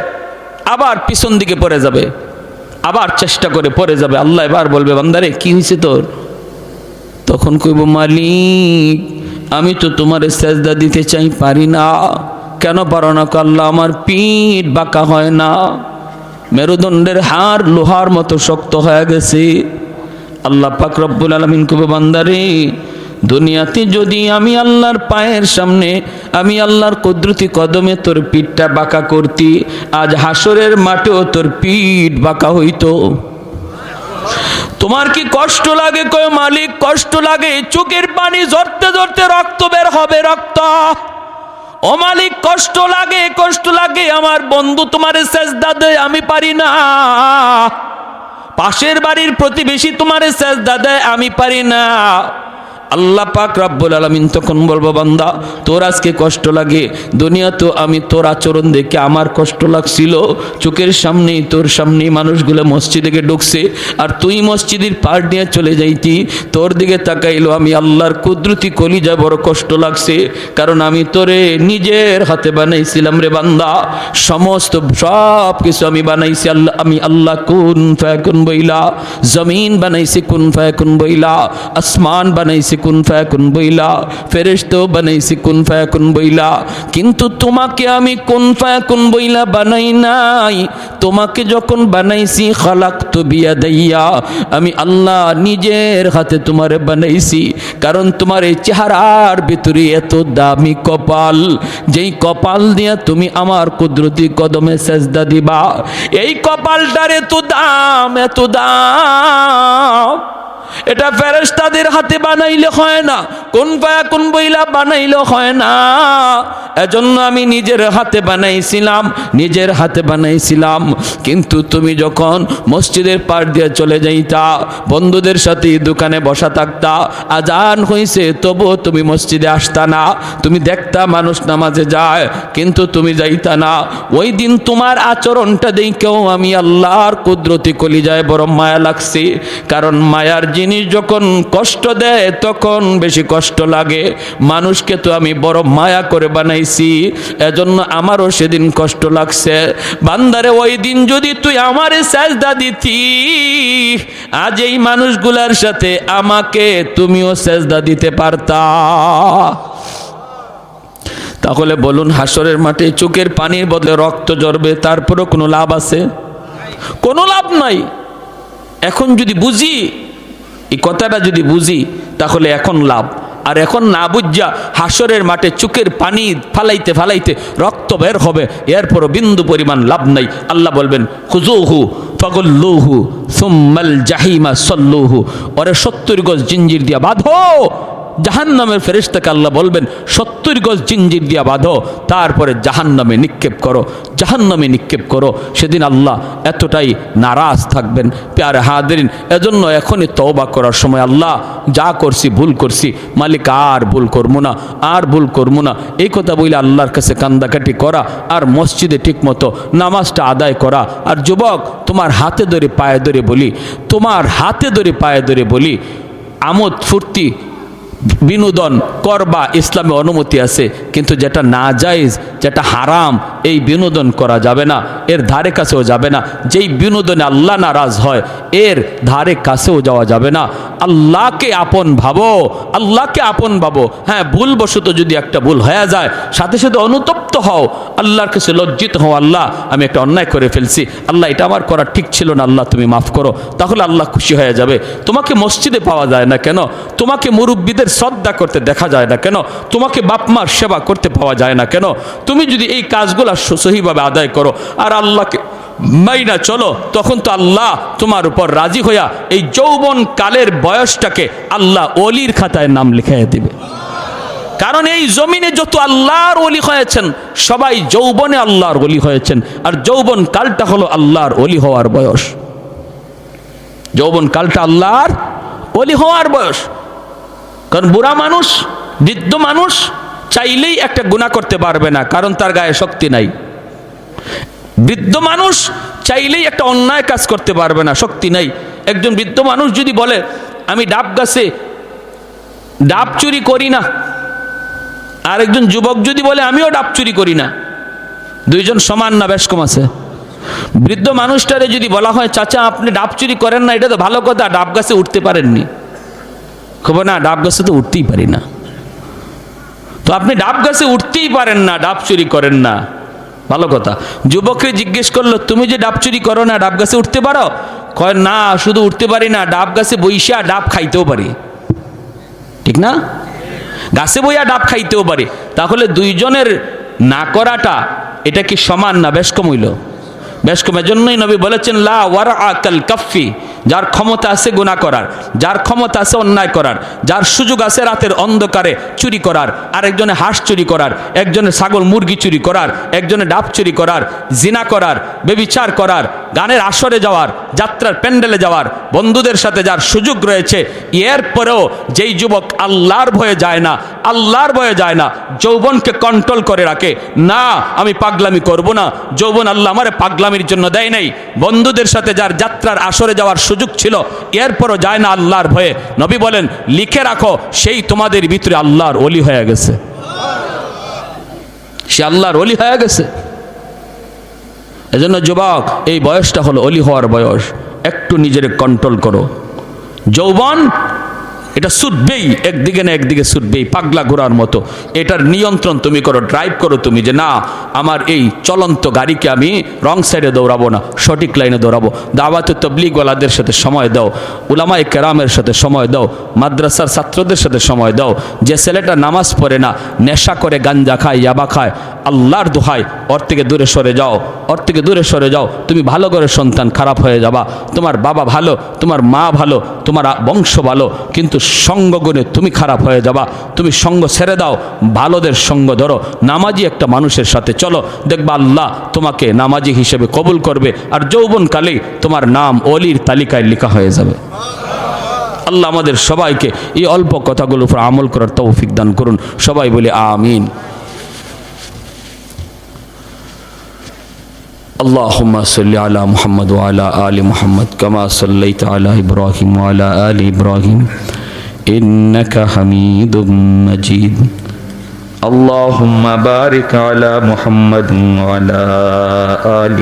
আবার পিছন দিকে পড়ে যাবে, আবার চেষ্টা করে পড়ে যাবে। আল্লাহ এবার বলবে, বান্দারে কি হয়েছে তোর? তখন কইব, মালিক আমি তো তোমারে সেজদা দিতে চাই, পারি না। কেন পারো না? আল্লাহ আমার পিঠ বাঁকা হয় না, মেরুদণ্ডের হাড় লোহার মতো শক্ত হয়ে গেছে। আল্লাহ পাক রব্বুল আলামিন কবে, বান্দারে দুনিয়াতে যদি আমি আল্লাহর পায়ের সামনে, আমি আল্লাহর কুদরতি কদমে তোর পিঠটা বাঁকা করতি, আজ হাসরের মাঠেও তোর পিঠ বাঁকা হইতো। তোমার কি কষ্ট লাগে? কয় মালিক কষ্ট লাগে, চোখের পানি ঝরতে ঝরতে রক্ত বের হবে, রক্ত। ও মালিক কষ্ট লাগে, আমার বন্ধু তোমারে সেজদা দেয়, আমি পারি না। পাশের বাড়ির প্রতিবেশী তোমারে সেজদা দেয়, আমি পারি না। আল্লাহ পাক রব্বুল আলামিন তখন বলবো, বান্দা তোর আজকে কষ্ট লাগে, দুনিয়া তো আমি তোর আচরণ দেখে আমার কষ্ট লাগছিল, চোখের সামনেই তোর সামনেই মানুষগুলো মসজিদে ঢুকছে আর তুই মসজিদের পার নিয়ে চলে যাইতি, তোর দিকে তাকাইলো আমি আল্লাহর কুদরতি কলিজায় বড় কষ্ট লাগছে, কারণ আমি তোরে নিজের হাতে বানাইছিলাম রে বান্দা, সমস্ত সব কিছু আমি বানাইছি আল্লাহ, আমি আল্লাহ কুন ফায়াকুন বইলা, জমিন বানাইছি কুন ফায়াকুন বইলা, আসমান বানাইছি কুন ফায়াকুন বইলা, ফেরেশতা বানাইছি কুন ফায়াকুন বইলা, কিন্তু তোমাকে আমি কুন ফায়াকুন বইলা বানাই নাই, তোমাকে যখন বানাইছি খালাকতু বিয়াদাইয়া, আমি আল্লাহ নিজের হাতে তোমারে বানাইছি, কারণ তোমার এই চেহারার ভিতরে এত দামি কপাল, যেই কপাল দিয়া তুমি আমার কুদরতি কদমে সেজদা দিবা, এই কপালটার এত দাম, এত দাম, এটা ফেরেশতাদের হাতে বানাইলে হয় না, কোন ফায়াকুন বইলা বানাইলে হয় না, এজন্য আমি নিজের হাতে বানাইছিলাম, নিজের হাতে বানাইছিলাম। কিন্তু তুমি যখন মসজিদের পার দিয়ে চলে যাইতা, বন্ধুদের সাথে দোকানে বসা থাকতা, আজান হইছে তবুও তুমি মসজিদে আসতা না, তুমি দেখতা মানুষ নামাজে যায় কিন্তু তুমি যাইতা না, ওই দিন তোমার আচরণটা দেখেও আমি আল্লাহর কুদরতি কলিজায় বড় মায়া লাগছে, কারণ মায়ার জিনিস যখন কষ্ট দেয় তখন বেশি কষ্ট লাগে, মানুষকে তো আমি বড় মায়া করে বানাইছি, এজন্য আমারও সেদিন কষ্ট লাগছে। বান্দারে ওই দিন যদি তুই আমারে সেজদা দিতি, আজ এই মানুষগুলার সাথে আমাকে তুমিও সেজদা দিতে পারতা। তাহলে বলুন, হাসরের মাঠে চোখের পানির বদলে রক্ত ঝরবে, তারপরও কোনো লাভ আছে? কোনো লাভ নাই। এখন যদি বুঝি, এই কথাটা যদি বুঝি, তাহলে এখন লাভ। আর এখন না বুঝা হাসরের মাঠে চোখের পানি ফালাইতে ফালাইতে রক্ত বের হবে, এরপরও বিন্দু পরিমাণ লাভ নাই। আল্লাহ বলবেন, খুজুহু ফাগুল্লুহু সুম্মাল জাহিমা সাল্লুহু, ওরে 70 গজ জিঞ্জির দিয়া বাঁধো। জাহান্নামের ফেরেশতাকে আল্লাহ বলবেন 70 গজ জিঞ্জির দিয়া বাঁধো, তারপরে জাহান্নামে নিক্ষেপ করো, জাহান্নামে নিক্ষেপ করো। সেদিন আল্লাহ এতটাই নারাজ থাকবেন। প্যারে হাদিরিন, এজন্য এখনই তওবা করার সময়, আল্লাহ যা করছি ভুল করছি, মালিক আর ভুল করবো না, আর ভুল করবো না, এই কথা বলে আল্লাহর কাছে কান্দাকাটি করা, আর মসজিদে ঠিকমতো নামাজটা আদায় করা। আর যুবক, তোমার হাতে ধরে পায়ে ধরে বলি, তোমার হাতে ধরে পায়ে ধরে বলি, আমোদ ফুর্তি বিনোদন করবা, ইসলামে অনুমতি আছে, কিন্তু যেটা নাজায়েজ, যেটা হারাম, এই বিনোদন করা যাবে না, এর ধারে কাছেও যাবে না। যেই বিনোদনে আল্লাহ নারাজ হয়, এর ধারে কাছেও যাওয়া যাবে না। আল্লাহকে আপন ভাবো, আল্লাহকে আপন ভাবো। হ্যাঁ, ভুলবশত যদি একটা ভুল হয়ে যায়, সাথে সাথে অনুতপ্ত হও, আল্লাহর কাছে লজ্জিত হও, আল্লাহ আমি একটা অন্যায় করে ফেলছি, আল্লাহ এটা আমার করা ঠিক ছিল না, আল্লাহ তুমি মাফ করো। তাহলে আল্লাহ খুশি হয়ে যাবে। তোমাকে মসজিদে পাওয়া যায় না কেন? তোমাকে মুরব্বীদের শ্রদ্ধা করতে দেখা যায় না কেন? তোমাকে বাপমার সেবা করতে পাওয়া যায় না কেন? তুমি যদি এই কাজগুলো সহিভাবে আদায় করো আর আল্লাহকে মাইনা চলো, তখন তো আল্লাহ তোমার উপর রাজি হইয়া এই যৌবন কালের বয়সটাকে আল্লাহ ওলির খাতায় নাম লিখাইয়া দিবে। কারণ এই জমিনে যত আল্লাহর ওলি হয়েছেন, সবাই যৌবনে আল্লাহর ওলি হয়েছেন, আর যৌবন কালটা হলো আল্লাহর ওলি হওয়ার বয়স। যৌবন কালটা আল্লাহর ওলি হওয়ার বয়স। কারণ বুড়া মানুষ, বৃদ্ধ মানুষ চাইলেই একটা গুনাহ করতে পারবে না, কারণ তার গায়ে শক্তি নাই। বৃদ্ধ মানুষ চাইলেই একটা অন্যায় কাজ করতে পারবে না, শক্তি নাই। একজন বৃদ্ধ মানুষ যদি বলে আমি ডাব গাছে ডাব চুরি করি না, আর একজন যুবক যদি বলে আমিও ডাব চুরি করি না, দুইজন সমান না বেশ কম আছে? বৃদ্ধ মানুষটারে যদি বলা হয় চাচা আপনি ডাব চুরি করেন না, এটা তো ভালো কথা, ডাব গাছে উঠতে পারেননি, খবর না, ডাব গাছে তো উঠতেই পারি না। তো আপনি ডাব গাছে উঠতেই পারেন না, ডাব চুরি করেন না, ভালো কথা। যুবককে জিজ্ঞেস করলো তুমি যে ডাব চুরি করো না, ডাব গাছে উঠতে পারো? কয় না, শুধু উঠতে পারি না, ডাব গাছে বইসা ডাব খাইতেও পারি। ঠিক না? গাছে বইয়া ডাব খাইতেও পারি। তাহলে দুইজনের না করাটা এটা কি সমান না বেশ কম হইল? বেশ কম। এজন্যই নবী বলেছেন লা ওয়ারআ কাল কাফি, যার ক্ষমতা আছে গুনাহ করার, যার ক্ষমতা আছে অন্যায় করার, যার সুযোগ আছে রাতের অন্ধকারে চুরি করার, আরেকজনে হাঁস চুরি করার, একজনে ছাগল মুরগি চুরি করার, একজনে ডাব চুরি করার, জিনা করার, বেবিচার করার, গানের আসরে যাওয়ার, যাত্রার প্যান্ডেলে যাওয়ার, বন্ধুদের সাথে যার সুযোগ রয়েছে, এরপরেও যেই যুবক আল্লাহর ভয়ে যায় না, আল্লাহর ভয়ে যায় না, যৌবনকে কন্ট্রোল করে রাখে, না আমি পাগলামি করব না, যৌবন আল্লাহ আমারে পাগলামির জন্য দেয় নাই, বন্ধুদের সাথে যার যাত্রার আসরে যাওয়ার সুযোগ ছিল এরপরও যায় না আল্লাহর ভয়ে, নবী বলেন লিখে রাখো সেই তোমাদের ভিতরে আল্লাহর ওলি হয়ে গেছে, সে আল্লাহর ওলি হয়ে গেছে। এজন্য যুবক, এই বয়সটা হলো ওলি হওয়ার বয়স, একটু নিজের কন্ট্রোল করো। যৌবন এটা ছুটবেই, একদিকে না একদিকে ছুটবেই, পাগলা ঘোড়ার মতো। এটার নিয়ন্ত্রণ তুমি করো, ড্রাইভ করো তুমি, যে না আমার এই চলন্ত গাড়িকে আমি রং সাইডে দৌড়াবো না, সঠিক লাইনে দৌড়াবো। দাওয়াতে তাবলীগওয়ালাদের সাথে সময় দাও, উলামায়ে কেরামের সাথে সময় দাও, মাদ্রাসার ছাত্রদের সাথে সময় দাও। যে ছেলেটা নামাজ পড়ে না, নেশা করে, গাঞ্জা খায়, ইয়াবা খায়, আল্লাহর দোহাই ওর থেকে দূরে সরে যাও, ওর থেকে দূরে সরে যাও। তুমি ভালো করে সন্তান, খারাপ হয়ে যাবা। তোমার বাবা ভালো, তোমার মা ভালো, তোমার বংশ ভালো, কিন্তু সঙ্গগুণে তুমি খারাপ হয়ে যাবা। তুমি সঙ্গ ছেড়ে দাও, ভালোদের সঙ্গ ধরো, নামাজি একটা মানুষের সাথে চলো, দেখবা আল্লাহ তোমাকে নামাজি হিসেবে কবুল করবে, আর যৌবনকালেই তোমার নাম ওলির তালিকায় লেখা হয়ে যাবে। আল্লাহ আমাদের সবাইকে এই অল্প কথাগুলোর উপর আমল করার তৌফিক দান করুন। সবাই বলি আমিন। اللهم صل على محمد وعلى آل محمد كما صليت على إبراهيم وعلى آل إبراهيم إنك حميد مجيد اللهم بارك على محمد وعلى آل